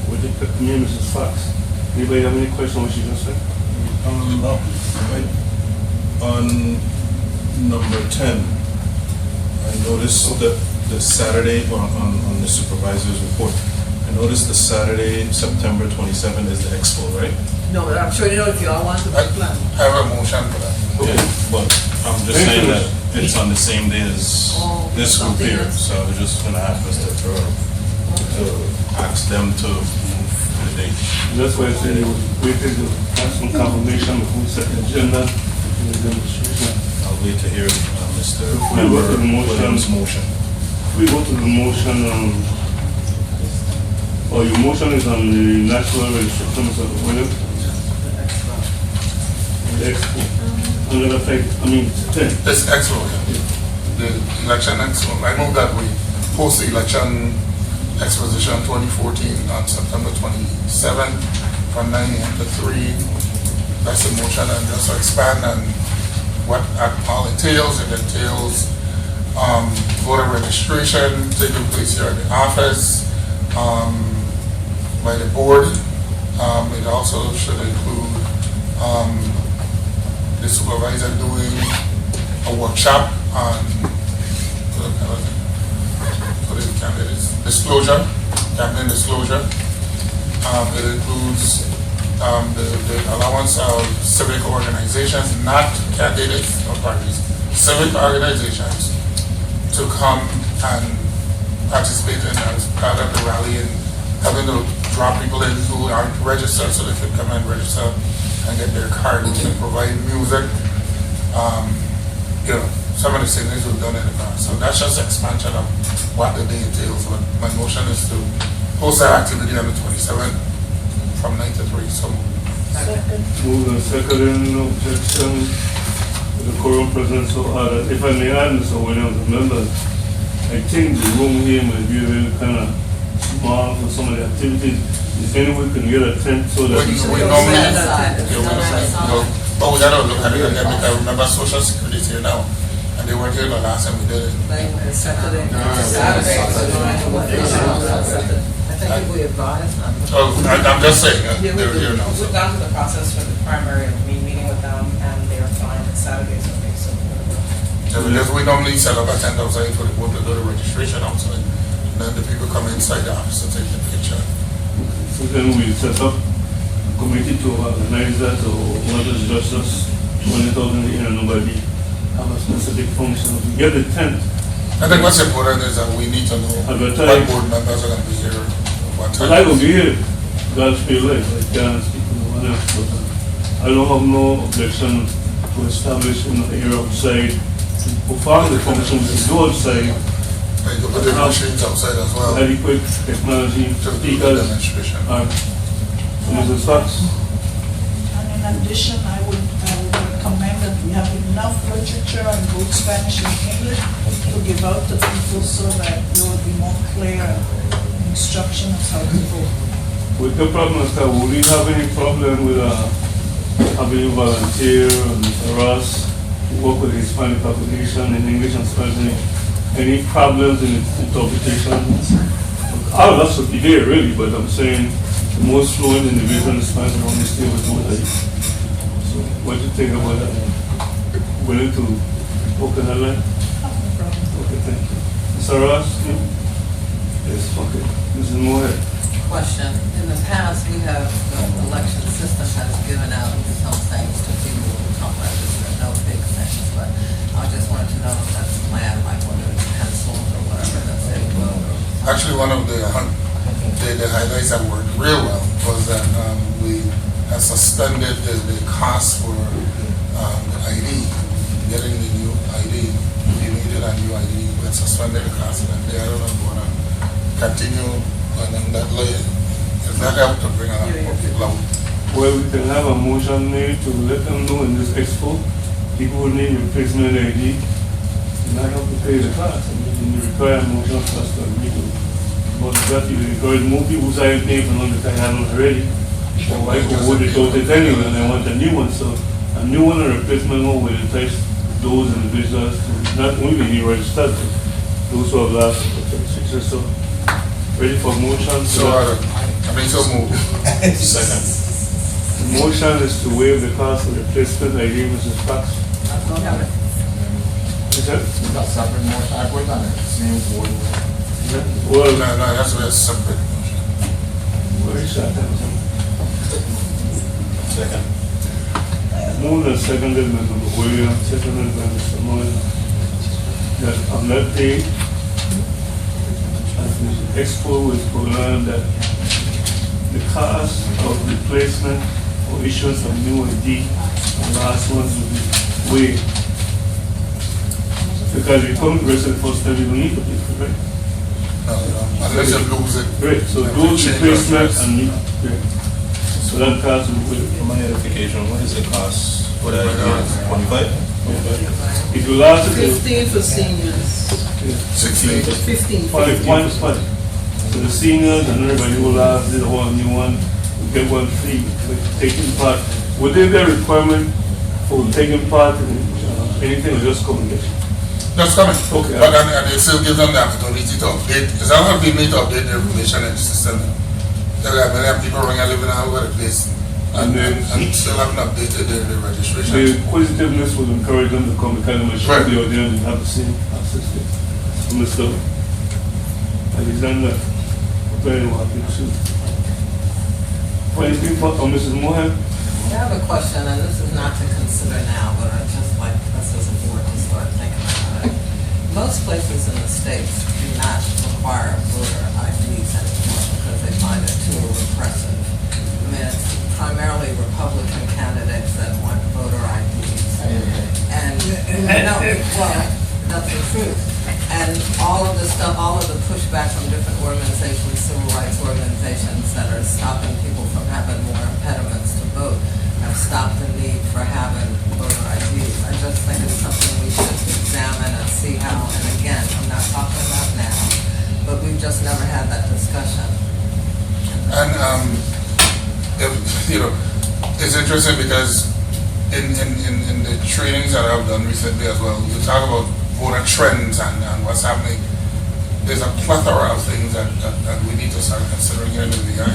with the Mrs. Fox, anybody have any question on what she just said? No. On number 10, I noticed that the Saturday on the supervisor's report, I noticed the Saturday, September 27 is the expo, right? No, but I'm sure you know if you all want to plan. I have a motion for that. Yeah, but I'm just saying that it's on the same day as this group something here, else. so we're just gonna have Mr. Turner to ask them to move the date. That's why I said it was waiting to have some confirmation before we set the agenda and the demonstration. I'll wait to hear Mr. Before we go to the motion. Williams' motion. We go to the motion, your motion is on the national registration, Mr. Williams? The expo. Another thing, 10. This expo, the election expo, I move that we post the election exposition 2014 on September 27 from 9 a.m. to 3. That's the motion, and just to expand on what all entails. It entails voter registration taking place here at the office by the board. It also should include the supervisor doing a workshop on disclosure, campaign disclosure. It includes the allowance of civic organizations, not candidates or parties, civic organizations to come and participate in as part of the rally and having to draw people in who aren't registered so they can come and register and get their card. We can provide music, some of the same things we've done in the past. So that's just expansion of what the day entails. But my motion is to host that activity on the 27th from 9 to 3. So Move and second, no objection. The quorum present, so if I may add, Mr. Williams, members, I think the room here might be really kind of small for some of the activities. Is there any way we can get a tent so that we normally, but we gotta look at it again because remember Social Security is here now, and they weren't here the last time we did it. Like Saturday. I think we advised. I'm just saying, they're here now. We've gone through the process for the primary meeting with them, and they're fine. Saturday's okay, so. Yeah, because we normally set up a tent outside for the board to do the registration outside, and then the people come inside the office to take the picture. So then we set up a committee to organize that, or not just us, 20,000 here, nobody have a specific function. We get the tent. I think what's important is that we need to know what board members are going to be here, what time. I will be here, God's feel like I can't speak to no one else, but I don't have no objection to establish an area outside perform the function which is do outside, Like you put the machines outside as well. adequate technology, To do the speakers, demonstration. and Mrs. Fox. And in addition, I would recommend that we have enough literature in both Spanish and English to give out to people so that there will be more clear instruction of how to vote. With the problem is that would we have any problem with having you volunteer and Mr. Ross to work with the Hispanic population in English and Spanish? Any problems in interpretation? All of us would be there really, but I'm saying the most fluent individual in Spanish are on the state with both. So what do you think about that? Willing to open that line? Okay, thank you. Mr. Ross? Yes, okay. Mrs. Moore? Question, in the past, we have, the election system has given out some things to people who come register, no big things, but I just wanted to know if that's planned, like whether it's pencils or whatever, that's it, well. Actually, one of the highlights that worked real well was that we have suspended the cost for the ID, getting the new ID. We needed a new ID, we had suspended the cost, and they are not going to continue on that layer. Does that help to bring a lot more people out? Well, we can have a motion made to let them know in this expo, people who need replacement ID, not have to pay the cost. I mean, you require a motion for us to agree to. But that you encourage more people who say paying for one that they haven't already. So I go hold it out it anyway, and I want a new one. So a new one or replacement one will entice those individuals to not only be registered, but those who have last 6 years. So ready for motion? So move. Second. The motion is to waive the cost of replacement ID, Mrs. Fox. Is that? Got separate more backwards on it, same board. Well, No, it has to be a separate motion. where is that? Second. Moved and seconded by Mr. Williams, seconded by Mr. Moore, that on that day, at the expo with Poland, that the cost of replacement or issuance of new ID, the last ones will be waived. Because you come to register the first time, you don't need to pay for it, right? No, unless you lose it. Right, so those replacements and new, right. So that cost will be waived. For my edification, what is the cost for that again? 25? If you last it, 15 for seniors. 16. 15. One is funny. So the seniors and everybody who last did a whole new one, will get one free for taking part. Would there be a requirement for taking part in anything or just come and get it? That's coming. Okay. But and it still gives them the opportunity to update. It's not going to be made to update the information in the system. There are many people running and living all over the place and still haven't updated their registration. The inquisitiveness would encourage them to come because I'm sure Right. they are there and have the same access to Mr. Alexander. Very happy to. Anything for Mrs. Mohan? I have a question, and this is not to consider now, but I just like us as a board to start thinking about it. Most places in the States do not require voter IDs anymore because they find it too repressive. I mean, it's primarily Republican candidates that want voter IDs. And, no, well, that's the truth. And all of the stuff, all of the pushback from different organizations, civil rights organizations that are stopping people from having more impediments to vote, have stopped the need for having voter IDs. I just think it's something we should examine and see how, and again, I'm not talking about now, but we've just never had that discussion. And it's interesting because in the trainings that I've done recently as well, you talk about voter trends and what's happening. There's a plethora of things that we need to start considering here in the VI,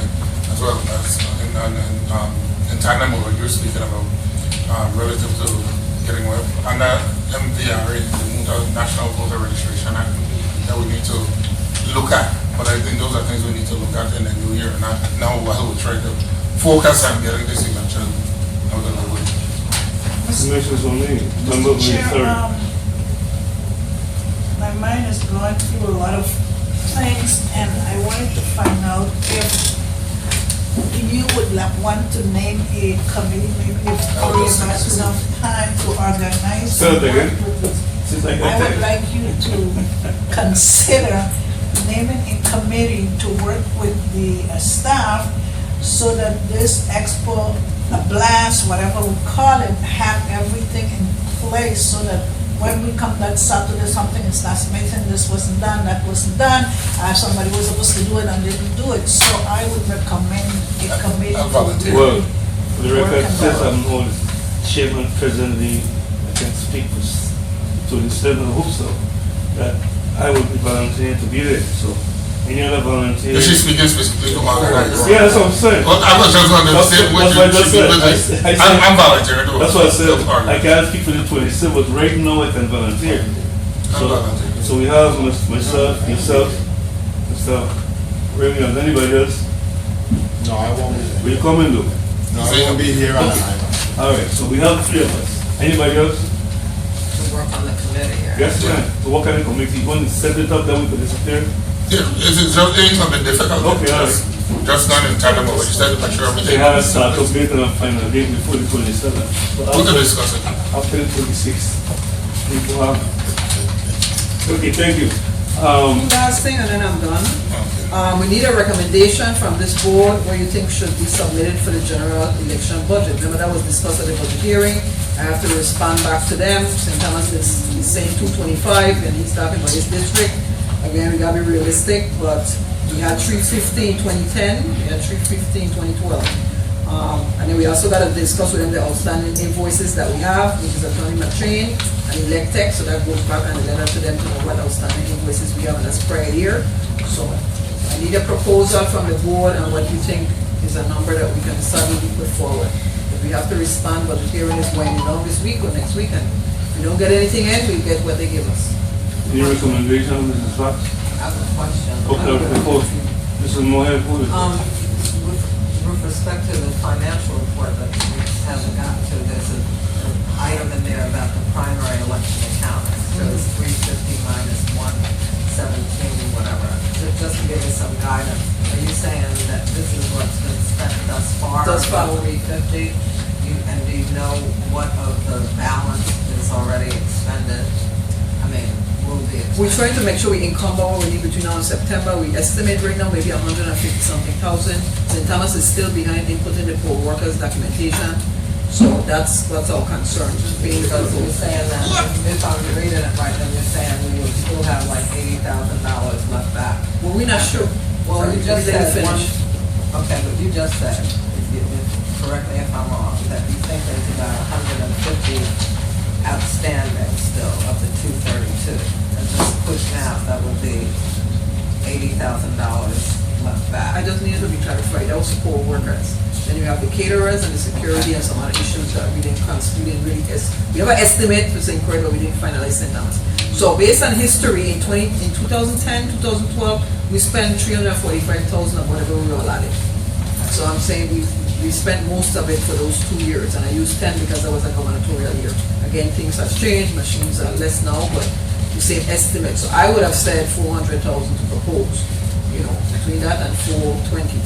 as well as in tandem with what you're speaking about, relative to getting away. And that MVRA, the National Voter Registration Act, that we need to look at. But I think those are things we need to look at in the new year, not now while we're trying to focus on getting this election out of the way. Commissioners on me, member of the Chair, third. my mind is going through a lot of things, and I wanted to find out if you would want to name a committee, maybe if we have enough time to organize. Say that again. Since I I got would that. like you to consider naming a committee to work with the staff so that this expo, a blast, whatever we call it, have everything in place so that when we come that Saturday, something is not missing, this wasn't done, that wasn't done, somebody was supposed to do it and didn't do it. So I would recommend a committee I'll to volunteer. Well, for the record, Work and since develop. I'm on chairman, presently, I can speak to the seven hopes so that I would be volunteering to be there, so any other volunteer. Is she speaking specifically to organize? Yeah, that's what I'm saying. Well, I was just wondering, That's same what with I you, just she said. with I me. said- I'm volunteering too. That's what I said, Still part of I it. can't speak for the 27, but right now I can volunteer. I'm volunteering. So we have myself, yourself, Mr. Remy, and anybody else, No, I won't be there. will you come and do? No, I won't be here on time. All right, so we have three of us. Anybody else? To work on the committee here. Yes, ma'am. To work on the committee, you want to set it up, then we could disappear? Yeah, it's ain't gonna be difficult. Okay, all right. Just not in tandem with what you said, to make sure They everything. have a start up date and a final date before the 27th. But We can after- discuss it. After the 26th. People have. Okay, thank you. Last thing, and then I'm done. We need a recommendation from this board what you think should be submitted for the general election budget. Remember that was discussed at the budget hearing. I have to respond back to them. St. Thomas is saying 225 and he's talking about his district. Again, we gotta be realistic, but we had 350 in 2010, we had 350 in 2012. And then we also gotta discuss with them the outstanding invoices that we have, which is Attorney McTrain and Electech, so that goes back and a letter to them to know what outstanding invoices we have in this prior year. So I need a proposal from the board on what you think is a number that we can suddenly put forward. If we have to respond, but the hearing is winding down this week or next week, and if we don't get anything in, we get what they give us. Any recommendation, Mrs. Fox? I have a question. Okay, report. Mrs. Mohan, please. With respect to the financial report that we haven't gotten to, there's an item in there about the primary election account. So it's 350 minus 117, whatever. Just to give us some guidance, are you saying that this is what's been spent thus far? Thus far. 350? And do you know what of the balance is already expended? I mean, will be expended? We're trying to make sure we encumber what we need between now and September. We estimate right now maybe 150-something thousand. St. Thomas is still behind in putting the poll workers documentation. So that's our concern. Because you're saying that, if I'm reading it right, then you're saying we will still have like $80,000 left back. Well, we're not sure. Well, you just We didn't said one, finish. okay, but you just said, correct me if I'm wrong, that you think there's about 150 outstanding still of the 232. And just quick math, that would be $80,000 left back. I just needed to be clarified. That was poll workers. Then you have the caterers and the security and some other issues that we didn't really, we have an estimate for St. Croix, but we didn't finalize St. Thomas. So based on history, in 2010, 2012, we spent 345,000 of whatever we were allotted. So I'm saying we spent most of it for those 2 years, and I used 10 because that was a gubernatorial year. Again, things have changed, machines are less now, but the same estimate. So I would have said 400,000 to propose, between that and 420.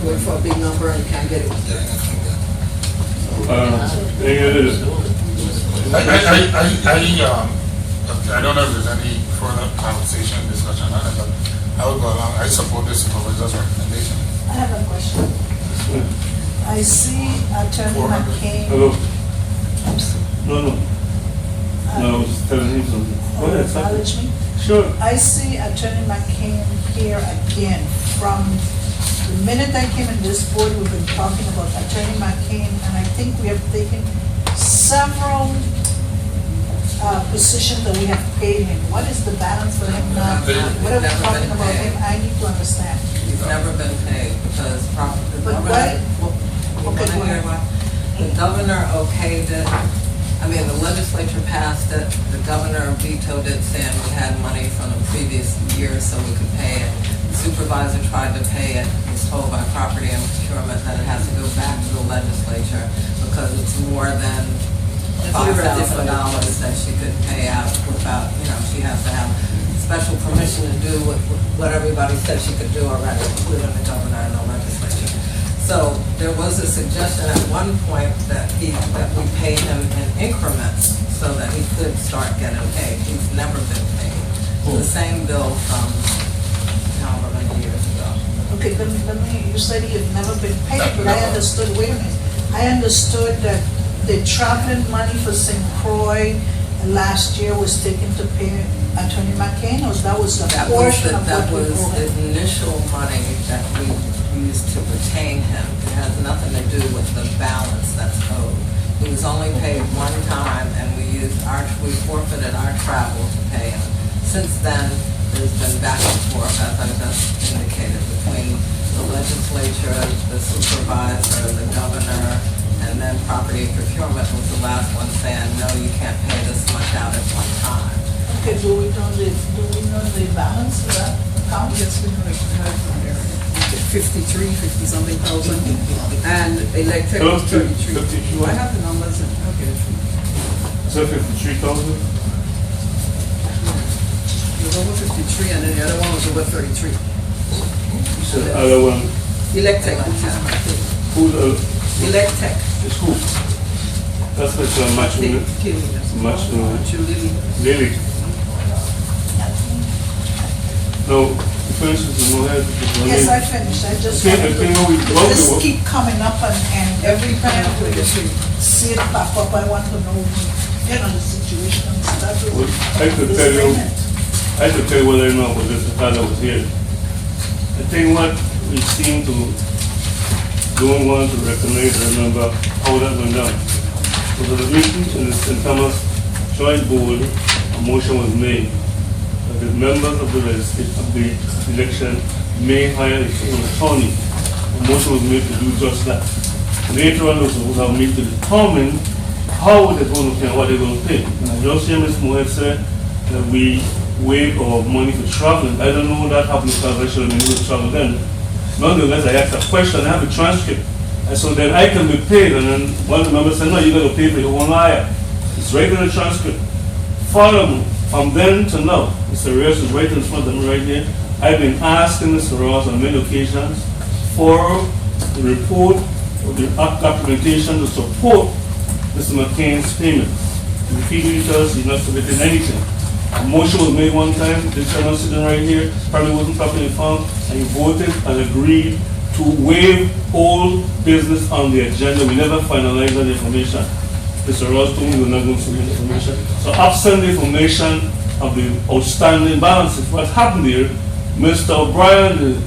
Going for a big number and you can't get it. Any others? I don't know if there's any further conversation, discussion on it, but I would go along, I support this supervisor's recommendation. I have a question. I see Attorney McCain. Hello? No. No, I was telling him something. Go ahead, sir. Acknowledge me. Sure. I see Attorney McCain here again. From the minute I came in this board, we've been talking about Attorney McCain, and I think we have taken several positions that we have paid him. What is the balance for him now? What are we talking about him? I need to understand. He's never been paid because the But governor. Okay, go ahead. The governor okayed it. I mean, the legislature passed it. The governor vetoed it, saying we had money from the previous year so we could pay it. The supervisor tried to pay it. Was told by property and procurement that it has to go back to the legislature because it's more than $5,000 that she could pay out without, she has to have special permission to do what everybody said she could do already, including the governor and the legislature. So there was a suggestion at one point that we pay him in increments so that he could start getting paid. He's never been paid. The same bill from however many years ago. Okay, let me, you said you've never been paid, but I understood, wait a minute. I understood that the traveling money for St. Croix last year was taken to pay Attorney McCain, or that was a portion of That what we was owe the him? initial money that we used to retain him. It has nothing to do with the balance that's owed. He was only paid one time, and we forfeited our travel to pay him. Since then, there's been back and forth, as I just indicated, between the legislature, the supervisor, the governor, and then property procurement was the last one saying, no, you can't pay this much out at one time. Okay, do we know the balance of that account? Yes, we know it had from there. 53, 50 something thousand, and electric was 33. 53. I have the numbers and I'll get it for you. Is that 53,000? It was over 53 and then the other one was over 33. So the other one, Electric. who's, Electric. is who? That's what you're matching it. Much, Lily. No, for instance, the Mohead. Yes, I finished, I just Okay, wanted okay, to, no, we- this keep coming up and every time we see it pop up, I want to know, the situation and stuff. Well, I could tell you whether or not was the father was here. I think what we seem to don't want to recognize or remember how that went down. So the meeting in the St. Thomas Joint Board, a motion was made that the members of the election may hire its own attorney. A motion was made to do just that. Later on, also, we have made to determine how they're going to pay and what they're going to pay. And I just hear Ms. Moed said that we waive our money for traveling. I don't know what happened because I should have been able to travel then. Nonetheless, I asked a question, I have a transcript. And so then I can be paid, and then one of the members said, no, you got to pay for your own liar. It's right in the transcript. Furthermore, from then to now, Mr. Reyes is right in front of me right here. I've been asking Mr. Ross on many occasions for the report or the documentation to support Mr. McCain's payment. If he tells us he's not submitting anything. A motion was made one time, the gentleman sitting right here, probably wasn't properly informed, and he voted and agreed to waive all business on the agenda. We never finalized that information. Mr. Ross told me we were not going to submit information. So absent the information of the outstanding balances, what happened here, Mr. O'Brien, the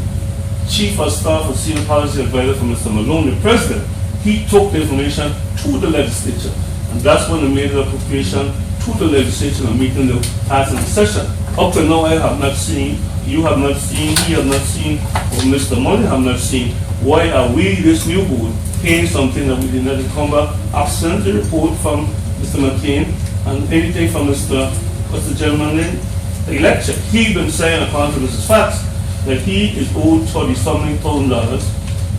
Chief of Staff and Senior Policy Advisor for Mr. Malone, the President, he took the information to the legislature. And that's when they made the appropriation to the legislature and meeting the passing session. Up to now, I have not seen, you have not seen, he has not seen, or Mr. Money have not seen. Why are we, this new board, paying something that we did not encumber, absent the report from Mr. McCain and anything from Mr. What's the gentleman name? The election. He been saying, according to Mrs. Fax, that he is owed $30-something thousand,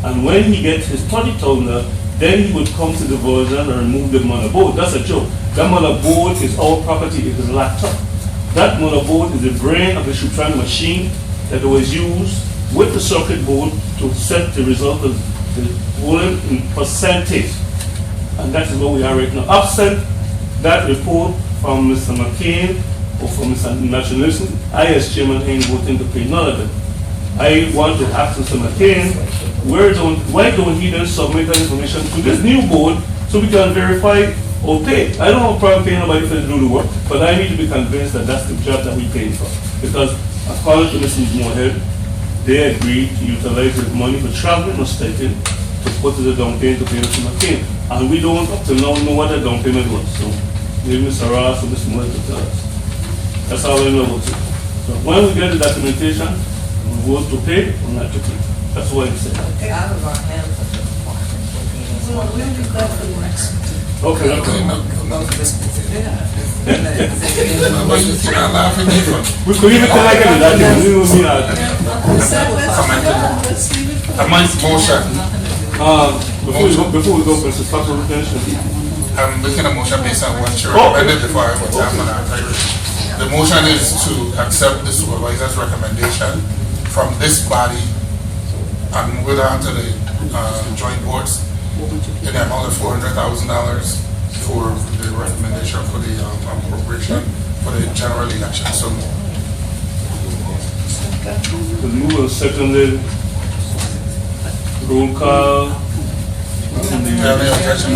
and when he gets his $30,000, then he would come to the version and remove the motherboard. That's a joke. That motherboard is our property, it is a laptop. That motherboard is the brain of the Shutran machine that was used with the circuit board to set the result of the volume in percentage. And that is where we are right now. Absent that report from Mr. McCain or from Mr. Nationalism, I as chairman ain't voting to pay none of it. I want to ask Mr. McCain, why don't he then submit that information to this new board so we can verify or pay? I don't have a problem paying nobody for to do the work, but I need to be convinced that that's the job that we pay for. Because according to Mrs. Moorhead, they agreed to utilize the money for traveling or stipend to put to the down payment to pay Mr. McCain. And we don't up to now know what that down payment was. So maybe Mr. Ross or Mr. Moorhead to tell us. That's how I know about it. So when we get the documentation, we vote to pay or not to pay. That's what it said. Out of our hands at this point. We'll leave that for the next meeting. Okay. We could leave it to like that. Let's leave it for. I might motion, Before we go, Mr. Tucker, finish. I'm making a motion based on what you recommended before I went down. The motion is to accept the supervisor's recommendation from this body and move it on to the joint boards in the amount of $400,000 for the recommendation for the appropriation for the general election. So The move and seconded. Roll call. any objection?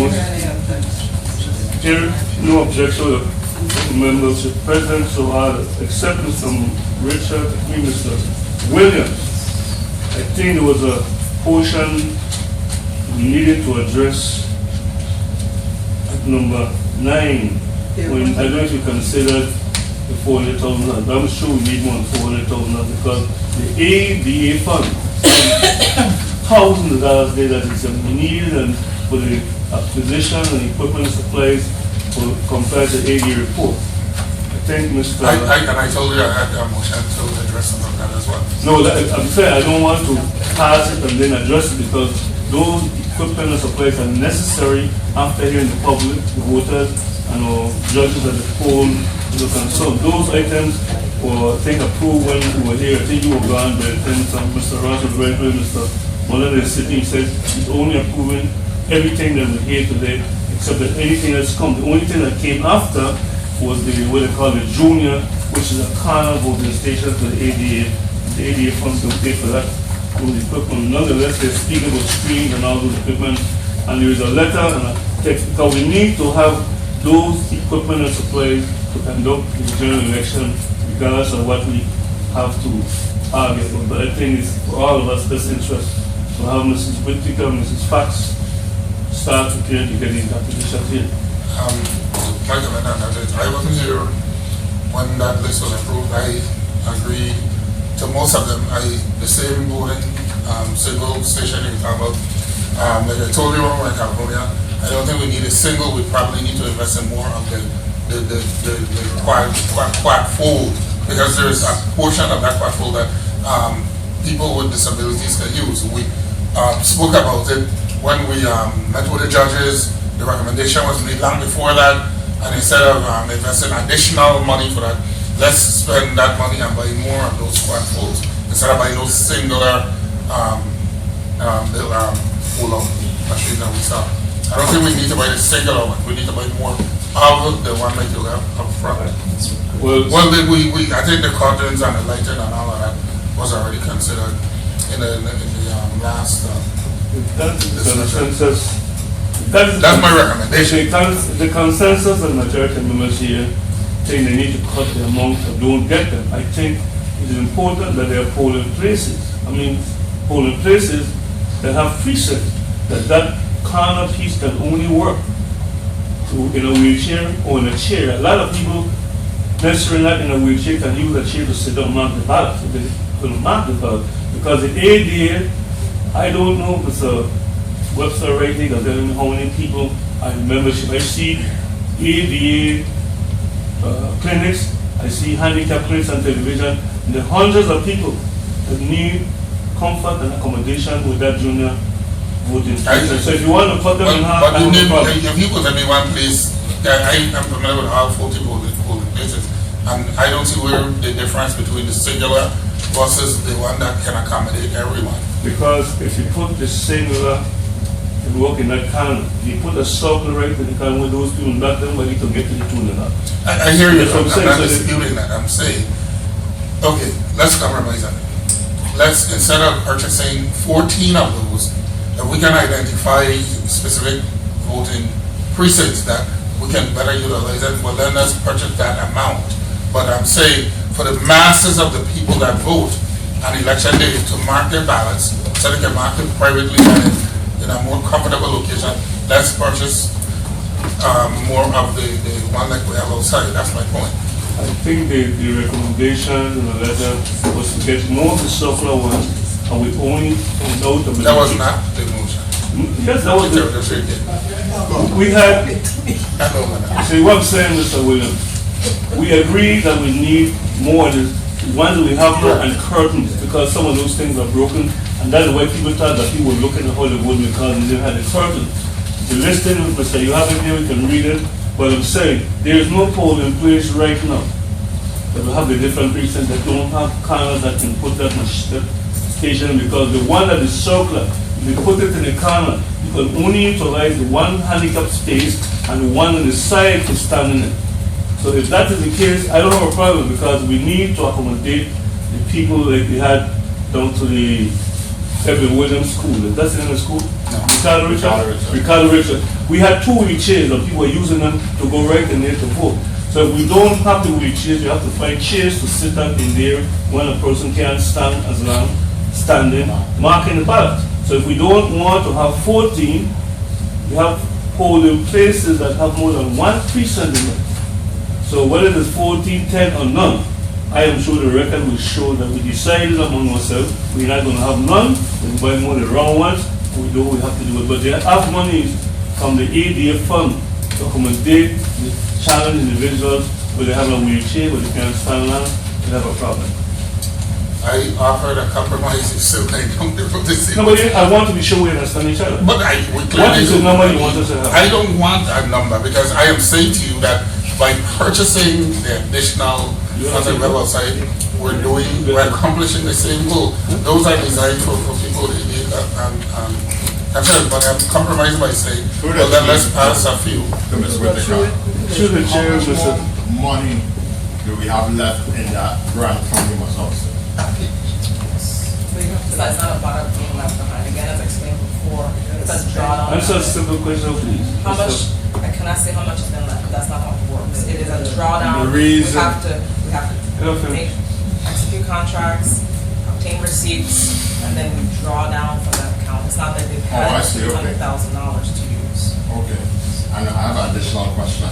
Here, no objection, the members, the president, so I accept from Richard, Mr. Williams. I think there was a portion we needed to address at number 9. When, I don't know if you considered the 400,000, but I'm sure we need more than 400,000 because the ADA fund, thousands of dollars there that is needed and for the acquisition and equipment and supplies for compared to ADA report. I think Mr. And I told you I had a motion to address some of that as well. No, I'm saying I don't want to pass it and then address it because those equipment and supplies are necessary after hearing the public, the voters, and our judges at the poll. So those items were, I think, approved when we were here. I think you were gone, but I think Mr. Ross was very good. Mr. Mullen is sitting, he said he's only approving everything that we hear today, except that anything that's come. The only thing that came after was the, what they call the junior, which is a corner voting station for the ADA. The ADA funds don't pay for that, those equipment. Nonetheless, they're speaking about screens and all those equipment, and there is a letter and a text, because we need to have those equipment and supplies to conduct the general election, regardless of what we have to argue about. But I think it's for all of us best interest to have Mrs. Whittaker, Mrs. Fax start preparing to get into that position here. I wasn't here when that list was approved. I agree to most of them. The same voting single station in Cabo. Like I told you in California, I don't think we need a single. We probably need to invest in more of the quad fold, because there is a portion of that quad fold that people with disabilities can use. We spoke about it when we met with the judges. The recommendation was made long before that, and instead of investing additional money for that, let's spend that money and buy more of those quad folds instead of buying those singular pull-up machines that we sell. I don't think we need to buy the singular one. We need to buy more of the one that you have up front. Well, I think the curtains and the lighting and all of that was already considered in the last. That's my recommendation. The consensus of the majority of members here think they need to cut the amount or don't get them. I think it is important that there are polling places. I mean, polling places that have presets that corner piece can only work in a wheelchair or in a chair. A lot of people necessarily not in a wheelchair can use a chair to sit down and mark the ballot. So they couldn't mark the ballot because the ADA, I don't know if it's a website right there, I don't know how many people are in membership. I see ADA clinics, I see handicap clinics on television, and there are hundreds of people that need comfort and accommodation with that junior voting station. So if you want to cut them in half, but if you put them in one place, I am familiar with all 40 voting places, and I don't see where the difference between the singular versus the one that can accommodate everyone. Because if you put the singular and work in that corner, you put a circle right in the corner with those people, not them ready to get to the tuner. I hear you. I'm not disputing that. I'm saying, okay, let's compromise on it. Let's, instead of purchasing 14 of those, if we can identify specific voting precincts that we can better utilize it, well then let's purchase that amount. But I'm saying for the masses of the people that vote on election day to mark their ballots, so they can mark them privately and in a more comfortable location, let's purchase more of the one like we have outside. That's my point. I think the recommendation in the letter was to get more of the circular ones, and we only found out about. That was not the motion. Yes, that was the. We had. See what I'm saying, Mr. Williams. We agree that we need more of the ones that we have now and curtains, because some of those things are broken, and that's why people thought that people were looking at Hollywood because they didn't have the curtains. The listing, Mr. You have it here, we can read it. But I'm saying, there is no poll in place right now that will have the different precincts that don't have corners that can put that station, because the one that is circular, They put it in the corner. You can only utilize the one handicap space and the one on the side to stand in it. So if that is the case, I don't have a problem because we need to accommodate the people like we had down to the Evan Williams School. Is that the name of the school? Ricardo Richard. We had 2 wheelchairs and people were using them to go right in there to vote. So if we don't have the wheelchairs, we have to find chairs to sit up in there when a person can't stand as long, standing, marking the ballot. So if we don't want to have 14, we have polling places that have more than one precinct in it. So whether it is 14, 10 or none, I am sure the record will show that we decided among ourselves, we're not going to have none, we're buying more of the wrong ones, we do what we have to do it. But they have money from the ADF fund to accommodate the challenged individuals where they have a wheelchair, where they can't stand long, they have a problem. I offered a compromise, you still can't come to this. No, but I want to be sure we understand each other. But What is the number you want us to have? I don't want a number because I am saying to you that by purchasing the additional on the website, we're accomplishing the same goal. Those are designed for people who need that, and but I'm compromised by saying, well, then let's pass a few. Through the chair, How much more money do we have left in that grant from the Massachusetts? That's not about it being left behind. Again, as I explained before, it's a drawdown. Answer a simple question, please. How much, I cannot say how much has been left, that's not how it works. It is a drawdown. The reason- We have to execute contracts, obtain receipts, and then we draw down from that account. It's not that they've Oh, I had see, okay. $100,000 to use. Okay, and I have an additional question.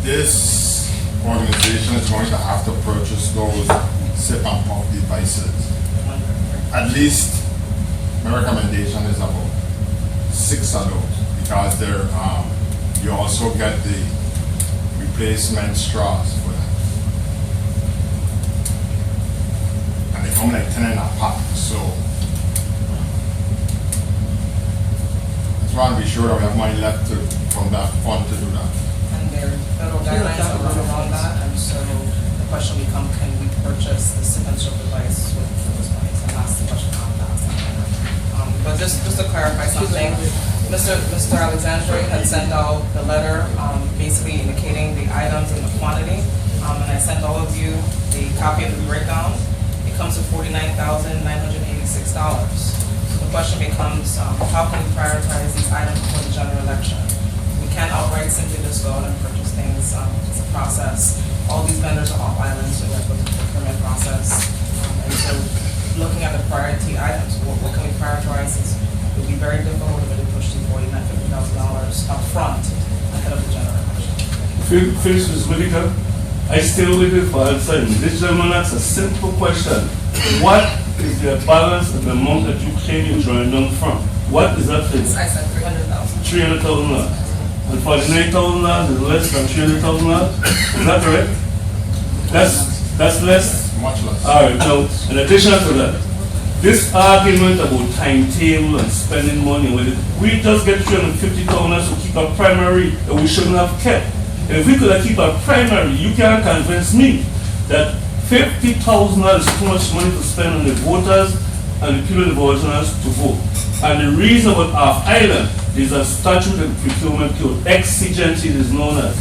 This organization is going to have to purchase those sip and puff devices. At least, my recommendation is about 6 of those, because they're, you also get the replacement straws for them. And they come like 10 in a pack, so. I just want to be sure that we have money left from that fund to do that. And there are federal guidelines that run around that, and so the question becomes, can we purchase the sip and soak device with those monies? And that's the question I'm asking. But just to clarify something, Mr. Alexandre had sent out the letter, basically indicating the items and the quantity, and I sent all of you the copy of the breakdown. It comes to $49,986. So the question becomes, how can we prioritize these items for the general election? We can't outright simply just go out and purchase things. It's a process. All these vendors are off island, so that's what the procurement process. And so looking at the priority items, what can we prioritize? It would be very difficult to really push the $49,000, $50,000 up front ahead of the general election. Finish, Ms. Whitaker. I still waiting for answer. This gentleman asks a simple question. What is the balance of the amount that you claim you're drawing down from? What is that figure? I said $300,000. $300,000. And $49,000 is less than $300,000? Is that correct? That's less? Much less. All right, now, in addition to that, this argument about timetable and spending money with it, we just get $350,000 to keep our primary that we shouldn't have kept. And if we could have keep our primary, you can't convince me that $50,000 is too much money to spend on the voters and the people in the originals to vote. And the reason about Off Island is a statute and procurement code, exigency it is known as.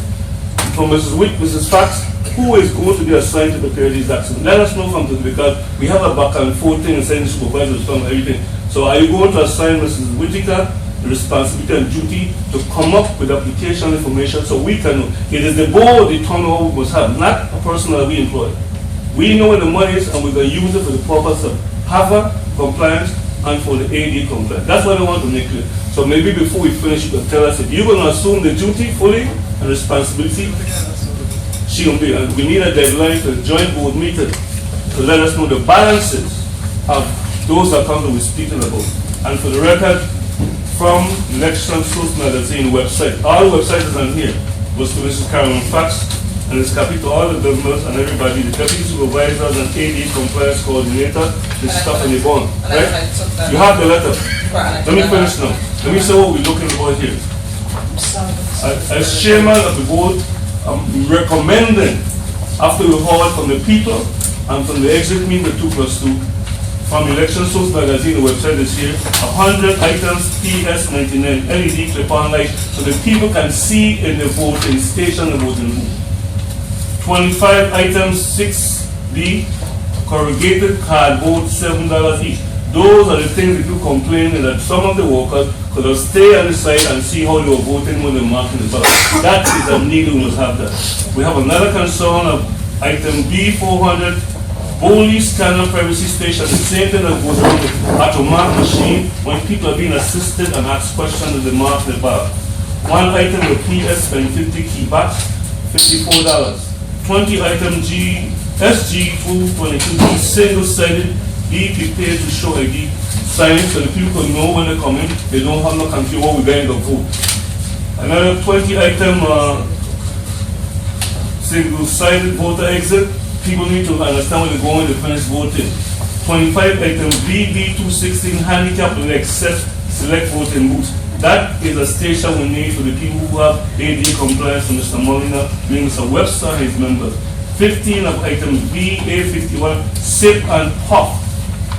From Mrs. Fax, who is going to be assigned to prepare these actions? Let us know from today, because we have a back and forth thing and saying the supervisors from everything. So are you going to assign Mrs. Whitaker the responsibility and duty to come up with application information so we can know? It is the board the town hall must have, not a person that we employ. We know where the money is and we're going to use it for the purpose of HAVA compliance and for the AD compliance. That's what I want to make clear. So maybe before we finish, you can tell us if you're going to assume the duty fully and responsibility, she will be. And we need a deadline for the joint board meeting to let us know the balances of those accounts that we're speaking about. And for the record, from Election Source Magazine website, all the websites is on here, was to Mrs. Carolyn Fax, and it's copied to all the governors and everybody, the deputy supervisors and AD compliance coordinator, the stuff in the bond, right? You have the letter. Let me finish now. Let me say what we're looking for here. As chairman of the board, I'm recommending, after we heard from the people and from the exit meeting, the 2+2, from Election Source Magazine, the website is here, 100 items PS99 LED clip-on light so that people can see in the voting station the voting booth. 25 items 6D corrugated cardboard, $7 each. Those are the things that you complain that some of the workers could have stayed on the side and see how they were voting when they marking the ballot. That is a need, we must have that. We have another concern of item B400, BOE scanner privacy station, the same thing that goes on with automatic machine when people are being assisted and asked questions as they mark the ballot. One item with PS and 50 key box, $54. 20 item SG222 single-sided, be prepared to show ID sign so the people can know when they come in, they don't have no confusion what we're going to vote. Another 20 item single-sided voter exit, people need to understand when they're going to finish voting. 25 item BB216 handicap will accept select voting booths. That is a station we need for the people who have ADA compliance from Mr. Molina, being Mr. Webster and his members. 15 of item BA51 sip and pop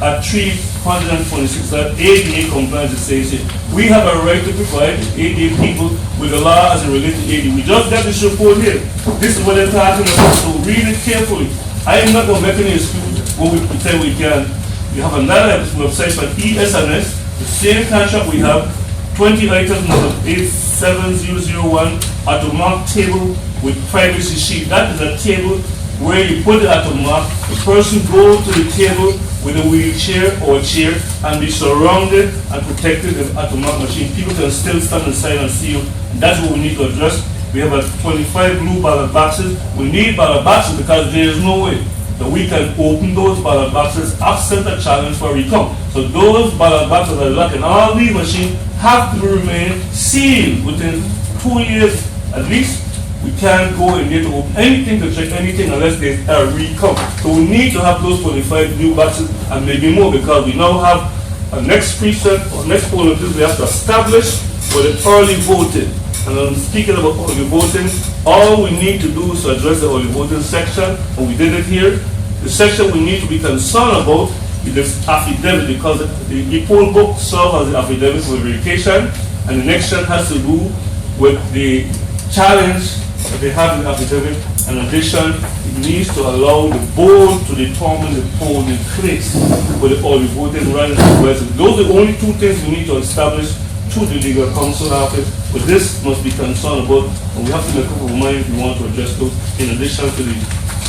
at 326. That ADA compliance is saying here. We have a right to provide ADA people with the law as it relates to ADA. We just got this report here. This is what they're talking about, so read it carefully. I am not going to make any excuse when we pretend we can. We have another website for ESNS, the same contract we have, 20 items number 87001 automark table with privacy sheet. That is a table where you put the automark, the person go to the table with a wheelchair or a chair and be surrounded and protected with the automark machine. People can still stand inside and see you. That's what we need to address. We have 25 blue ballot boxes. We need ballot boxes because there is no way that we can open those ballot boxes absent a challenge for recount. So those ballot boxes are locked, and all these machines have to remain sealed within 2 years at least. We can't go in there to open anything to check anything unless there's a recount. So we need to have those 25 new boxes and maybe more because we now have a next precinct or next polling place we have to establish for the early voting. And I'm speaking about early voting. All we need to do is to address the early voting section, and we did it here. The section we need to be concerned about is this affidavit because the poll book serves as the affidavit for verification, and the next section has to do with the challenge that they have in the affidavit. In addition, it needs to allow the board to determine the polling place for the early voting rather than present. Those are the only two things we need to establish to the legal counsel office, but this must be concerned about, and we have to make up our mind if we want to address those, in addition to the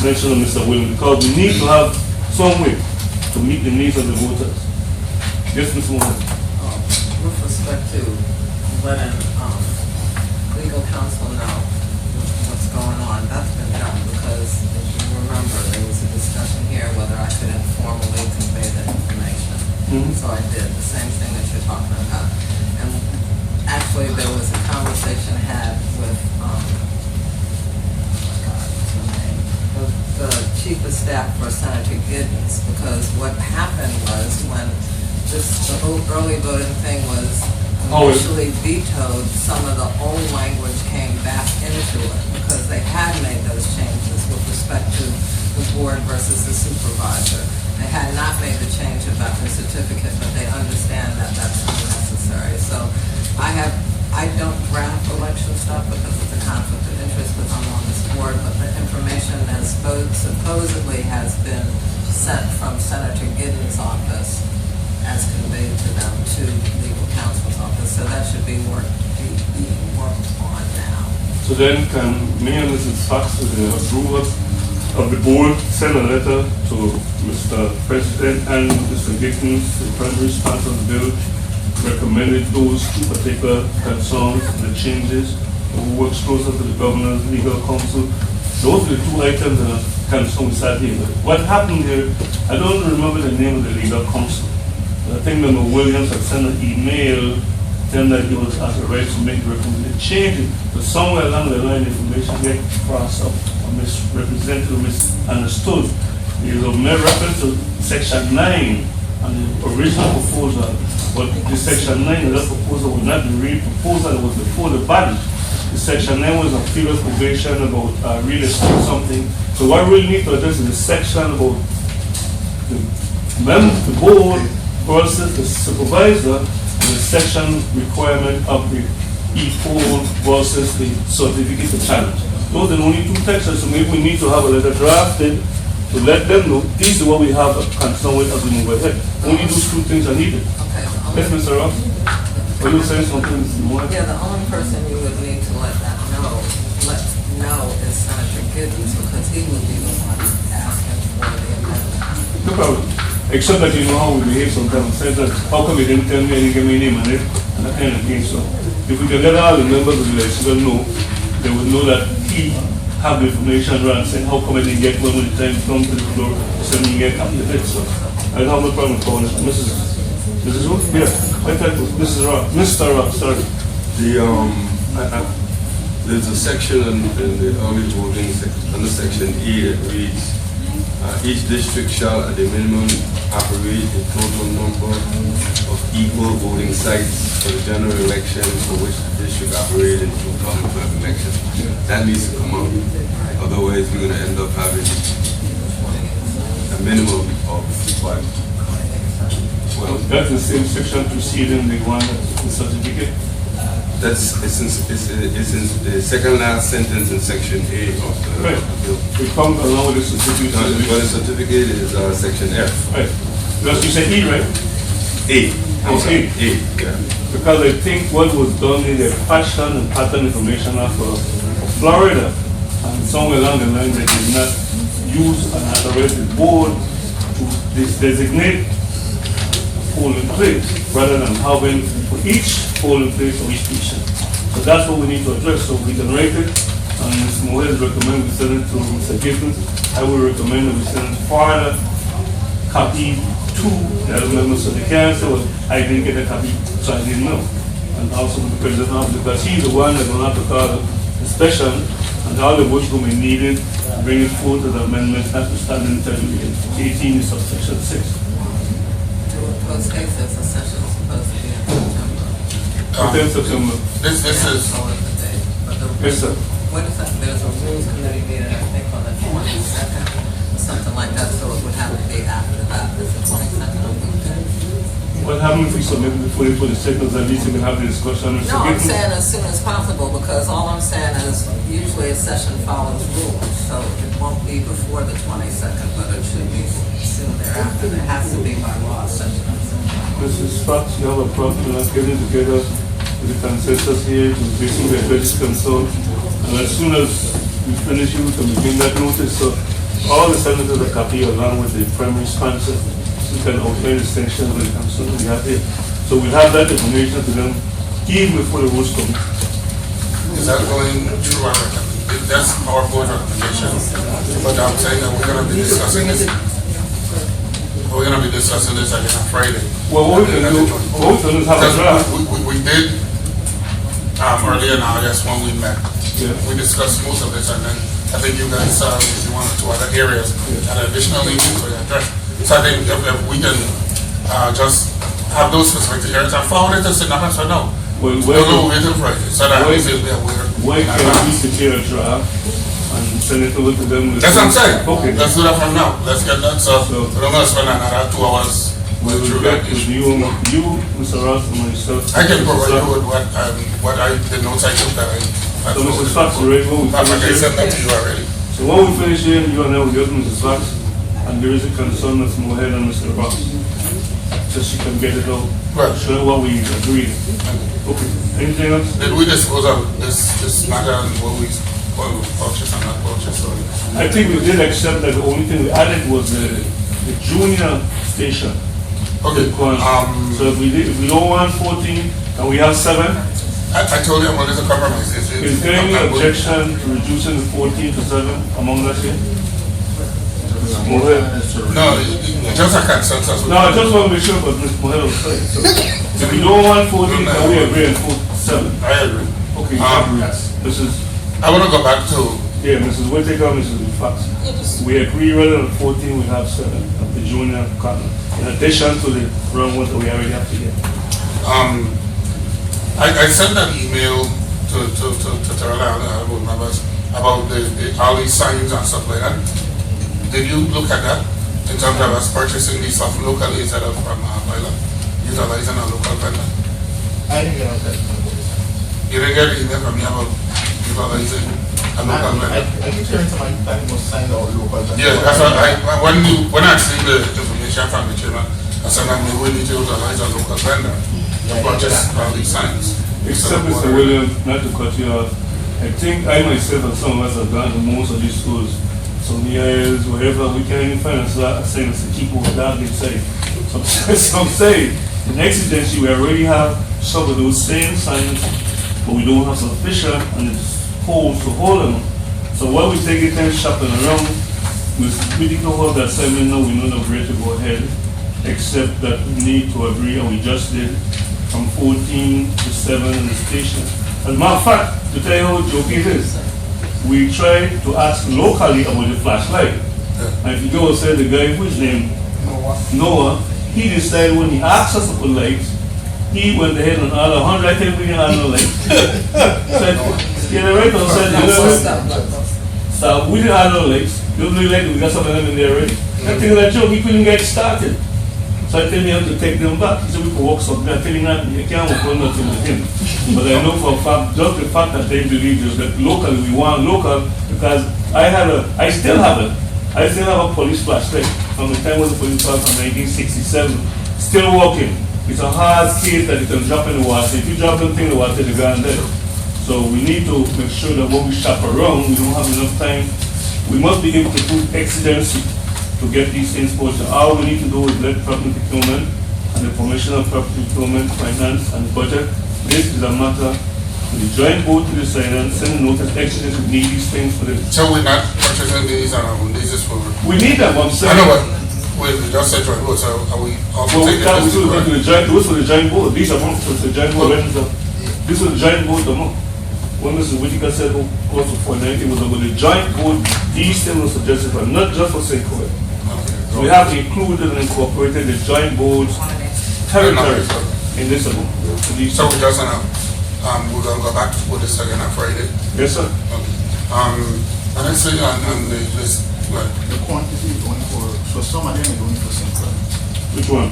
mention of Mr. Williams, because we need to have some way to meet the needs of the voters. Yes, Ms. Moore. With respect to letting legal counsel know what's going on, that's been done because if you remember, there was a discussion here whether I could informally convey that information. So I did the same thing that you're talking about. And actually, there was a conversation had with the chief of staff for Senator Giddens, because what happened was when the early voting thing was initially vetoed, some of the old language came back into it because they had made those changes with respect to the board versus the supervisor. They had not made the change about the certificate, but they understand that that's unnecessary. So I don't draft election stuff because it's a conflict of interest because I'm on this board, but the information that supposedly has been sent from Senator Giddens' office as conveyed to them to legal counsel's office. So that should be being worked on now. So then can me and Mrs. Fox, with the approval of the board, send a letter to Mr. President and Mr. Giddens, the primary sponsor of the bill, recommended those two particular concerns, the changes, who works closer to the governor's legal counsel. Those are the two items that concern we sat here with. What happened here, I don't remember the name of the legal counsel. I think Member Williams had sent an email telling that he was at the right to make recommended changes, but somewhere along the line, information get crossed up or misrepresented or misunderstood. There was a reference to Section 9 and the original proposal, but the Section 9 of that proposal was not the real proposal that was before the body. The Section 9 was a previous provision about real estate something. So what we really need to address is the section about the the board versus the supervisor, and the section requirement of the E4 versus the certificate of challenge. Those are the only two texts, so maybe we need to have a letter drafted to let them know, this is what we have a concern with as we move ahead. Only those two things are needed. Okay, Yes, Mr. Ross? Were you saying something, Mr. Moore? yeah, the only person you would need to let know is Senator Gibbons, because he would be the one asking for the amendment. No problem. Except that you know how we behave sometimes. Says that, how come you didn't tell me and you give me a name on it? And that kind of thing. So if we can let all the members of the legislature know, they would know that he have the information rather than saying, how come I didn't get one when the time comes to the floor, so you get copy of it. So I don't have no problem calling it. Mrs. Who? Yeah, I thought it was Mrs. Rock. Mr. Rock, sorry. There's a section in the early voting, under section E, that reads, each district shall at the minimum operate a total number of equal voting sites for the general election for which the district operated in 2012 election. That needs to come out. Otherwise, we're going to end up having a minimum of what? Well, That's the same section preceding the one, the certificate. it's in the second last sentence in section A of the Right. bill. We come along with the certificate. Well, the certificate is section F. Right. Because you said E, right? A. Oh, A. Yeah. Because I think what was done in the fashion and pattern information of Florida, and somewhere along the line they did not use an authoritative board to designate polling place, rather than having for each polling place or each station. So that's what we need to address, so we can write it, and Ms. Moyes recommend we send it to Mr. Gibbons. I will recommend that we send it further copy to the other members of the council. Well, I didn't get a copy, so I didn't know. And also the president, because he's the one that's going to have to call the special, and all the votes going to be needed to bring it forward to the amendment as we stand in 18 is subsection 6. Most cases, the session is supposed to be in September. Within September. This is, So is the date. But the- Yes, sir. What is that? There's a rules committee meeting, I think, on the 22nd, or something like that, so it would have to be after that. Is the 22nd a weekday? What happens if we submit it before they put the signals, at least we can have the discussion? No, I'm saying as soon as possible, because all I'm saying is usually a session follows rules, so it won't be before the 22nd, but it should be soon thereafter. It has to be by law, session. Mrs. Fox, you have a problem with us getting together with the consensus here to basically address this concern. And as soon as we finish, you can begin that notice. So all the senators are copy along with the primary sponsor. We can outline the sanctions and the concern we have here. So we have that information to them even before the rules come. is that going through our, that's our board recommendation. But I'm saying that we're gonna be discussing this. We're gonna be discussing this again on Friday. Well, what we can do is have a Because draft. we did, earlier in August when we met, Yeah. we discussed most of this, and then I think you guys saw one or two other areas that additionally need to be addressed. So I think if we can, just have those specific areas, and forward it to Sinapa, so no. Well, No, wait till Friday, so that we will be aware. Why can't we prepare a draft and send it over to them? That's what I'm saying. Okay. Let's do that from now. Let's get that, so we don't gonna spend another 2 hours We going will through get that with issue. you, Mr. Ross, and myself. I can provide you with what I, the notes I took that I. So Mrs. Fox, you ready? When we I think I finish sent here? that to you already. So when we finish here, you and I will get Mrs. Fox, and there is a concern that's more ahead on Mr. Ross. So she can get it out, Right. show what we agreed. Okay, anything else? Did we dispose of this matter and what we purchased and not purchased, or? I think we did accept that the only thing we added was the junior station. Okay, So if we don't want 14, and we have 7, I told you, well, it's a compromise. is there any objection to reducing the 14 to 7 among us here? Mohammed? No, just a consensus. No, I just want to make sure what Ms. Mohammed was saying. So, if we don't want 14, then we agree on 7. I agree. Okay, Yes. Mrs. I wanna go back to, Yeah, Mrs. Whittaker, Mrs. Fox. We agree rather than 14, we have 7 of the junior cotton, in addition to the wrong ones that we already have to get. I sent an email to Terrell and board members about all these signs and stuff like that. Did you look at that? in terms of us purchasing these stuff locally instead of from Baila, utilizing a local vendor. I didn't get out that. You didn't get an email from me about utilizing a local vendor? I keep hearing somebody that must sign out local vendor. Yeah, that's what when I see the information from the chairman, I said that we need to utilize a local vendor to purchase all these signs. Except Mr. Williams, not to cut you off, I think I myself and some of us have gone to most of these schools, some years, wherever, we can't even find a sign to keep over that inside. Some say, in exigency, we already have some of those same signs, but we don't have sufficient and it's holes to hold them. So while we take it time shopping around, we really don't have that sign, we know no way to go ahead, except that we need to agree, and we just did, from 14 to 7 in the station. As a matter of fact, to tell you how joking it is, we tried to ask locally about the flashlight. And if you go and say the guy whose name, Noah, he decided when he asked us to put lights, he went ahead and added 100, I think we didn't add no lights. Said, yeah, right on said, you know, stop, we didn't add no lights. The only light, we got some of them in there already. I think that joke, he couldn't get started. So I tell me how to take them back. He said we could walk something. I tell him that you can't work on nothing with him. But I know for a fact, just the fact that they believe this, that locally, we want local, because I still have a police flashlight from the time when the police was from 1967, still working. It's a hard case that you can drop in the water. If you drop anything in the water, the ground dead. So we need to make sure that when we shop around, we don't have enough time. We must be able to prove exigency to get these things posted. All we need to do is let property procurement and the commissioner of property procurement, finance, and the budget. This is a matter for the joint board to decide and send a notice excellence. We need these things for this. So we're not purchasing these this is for. We need them, I'm saying. I know what we just said joint board, so are we also taking this to the joint, those for the joint board. These are for the joint board. This was the joint board, the month. When Mr. Whitaker said, oh, close to 490, it was about the joint board. These things were suggested for, not just for St. Croix. So we have included and incorporated the joint boards territory in this amount. So we're just gonna we're gonna go back to put this again on Friday. Yes, sir. Okay. And I say on the list, right. The quantity is only for some of them is only for St. Croix. Which one?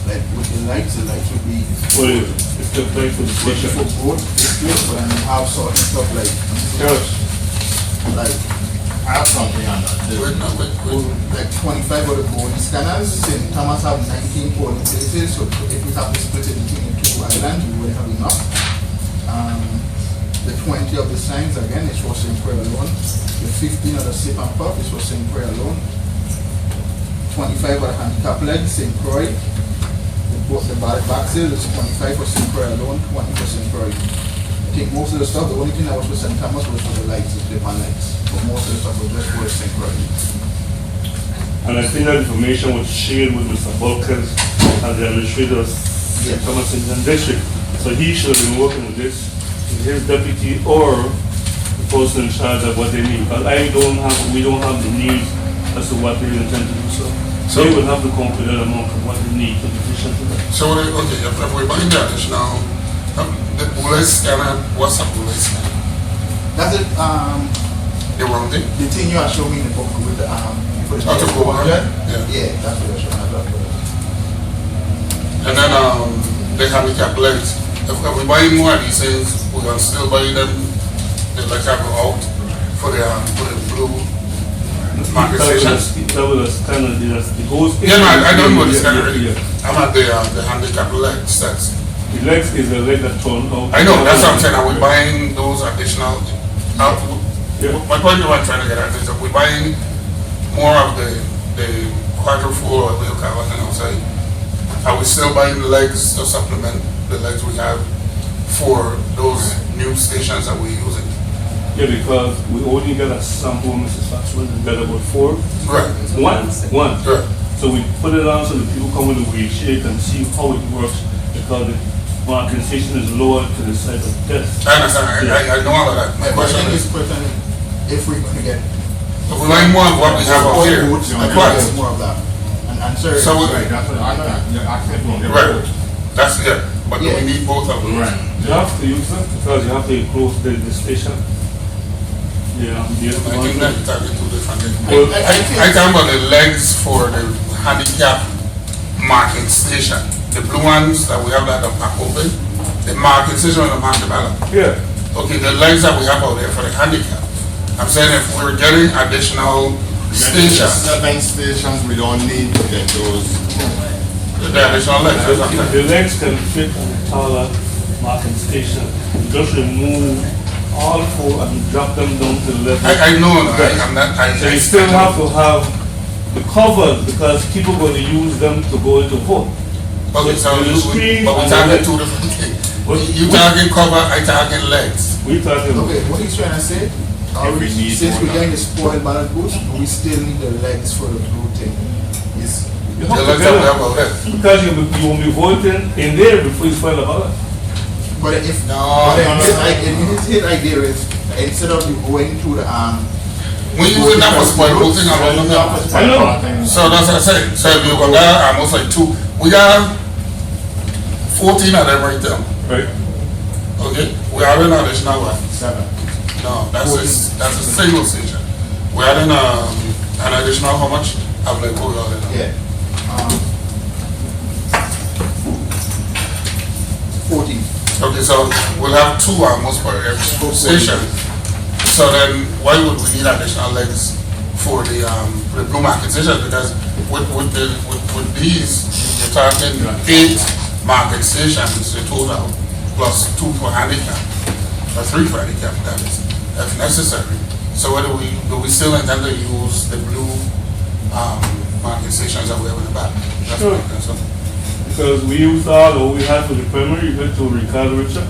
Like with the lights would be. What is it? It's the light for the station. For both, it's good, but I mean, have certain stuff like. Yes. Like, I have something on that. Like 25 of the body scanners, St. Thomas have 19 polling places, so if we have to split it between the two islands, we wouldn't have enough. The 20 of the signs, again, is for St. Croix alone. The 15 of the sip and puff is for St. Croix alone. 25 of the handicap legs, St. Croix. The boxes is 25 for St. Croix alone, 20 for St. Croix. I think most of the stuff, the only thing that was for St. Thomas was for the lights, the clip-on lights. But most of the stuff was just for St. Croix. And I think that information was shared with Mr. Volkers and the administrators of St. Thomas Indian District. So he should have been working with this, with his deputy or the person in charge of what they need. Because we don't have the needs as to what they intend to do. So they will have to come with that amount of what they need to position to that. So okay, if we're buying the additional, the bullet scanner, what's a bullet scanner? That's it. The wrong thing? The thing you are showing in the book with the for the to go on? Yeah, that's what you're showing. And then the handicap legs. If we buy more of these things, we're gonna still buy them. They like to go out for the blue market stations. That was kind of the whole. Yeah, no, I don't know this kind of really. I'm at the handicap leg sets. The legs is the leg that turn out. I know, that's what I'm saying. Are we buying those additional output? Yeah. My point is what I'm trying to get at is that we're buying more of the quadruple or wheel covers and outside. Are we still buying the legs to supplement the legs we have for those new stations that we're using? Yeah, because we only got a sample, Mrs. Foxman, and got about 4. Right. One. Right. So we put it on so that people come with a wheel shake and see how it works, because the marking station is lower to the side of the test. I understand. I know all of that. My question is, if we're going to get. If we like more of what we have out here, more of that. And sir, so right, that's what I know. Right. That's it. But we need both of them. Right. You have to use them because you have to enclose the station. Yeah, yes, I think that you're talking two different things. Well, I talk about the legs for the handicap marking station. The blue ones that we have that are pack open, the marking station on the mark develop. Yeah. Okay, the legs that we have out there for the handicap. I'm saying if we're getting additional stations, 7 stations, we don't need to get those. the additional legs, that's what I'm saying. The legs can fit on the taller marking station. You just remove all 4 and drop them down to the level. I know, I'm not, So you still have to have the covers because people going to use them to go into vote. Okay, so the screen but we're and the talking leg- two different things. What- You talking cover, I talking legs. We talking. Okay, what he's trying to say, since we're getting the spoiled ballot boost, we still need the legs for the blue thing. Is You The have to legs get that we them. have out there. Because you will be voting in there before you file a ballot. but if No, but no, no. his idea is instead of you going to the We using that for spoil voting and all of that. I know. So that's what I said. So if you go there, almost like 2. We got 14 of them right there. Right. Okay, we are in additional one. 7. No, that's a single station. We are in an additional how much? I'm like, oh, yeah. 14. Okay, so we'll have 2 almost per every station. So then, why would we need additional legs for the blue market stations? Because with these, you're talking 8 market stations in total, plus 2 for handicap, or 3 for handicap, that is, if necessary. So what do we still intend to use the blue market stations that we have in the back? That's Sure. my concern. Because we used all what we had for the primary, you had to Ricardo Richards.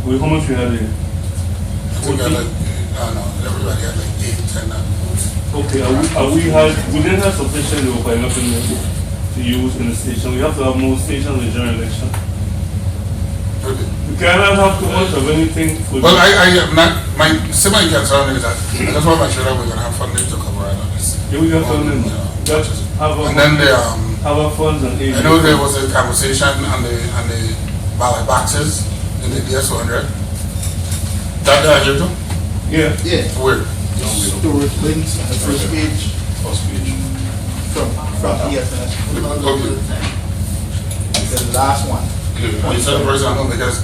How much we had there? I think that like, no, everybody had like 8, 10 Okay, we didn't have sufficient enough in there to use in the station. We have to have more stations in the general election. Okay. We cannot have too much of anything for. Well, I am not, my semi concern is that I just want to make sure that we're going to have funding to cover all of this. Yeah, we have funding. Just Have and then the, our funds and aid. I know there was a conversation on the ballot boxes in the DS100. That I hear too? Yeah. Yeah. Where? Storage links on the first page. First page. From ESNS. Okay. The last one. You said the person I know because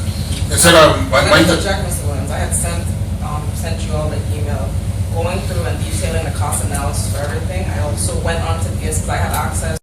instead of, I'm my, going to interject, Mr. Williams. I had sent you all the email going through and detailing the cost analysis for everything. I also went on to DS because I had access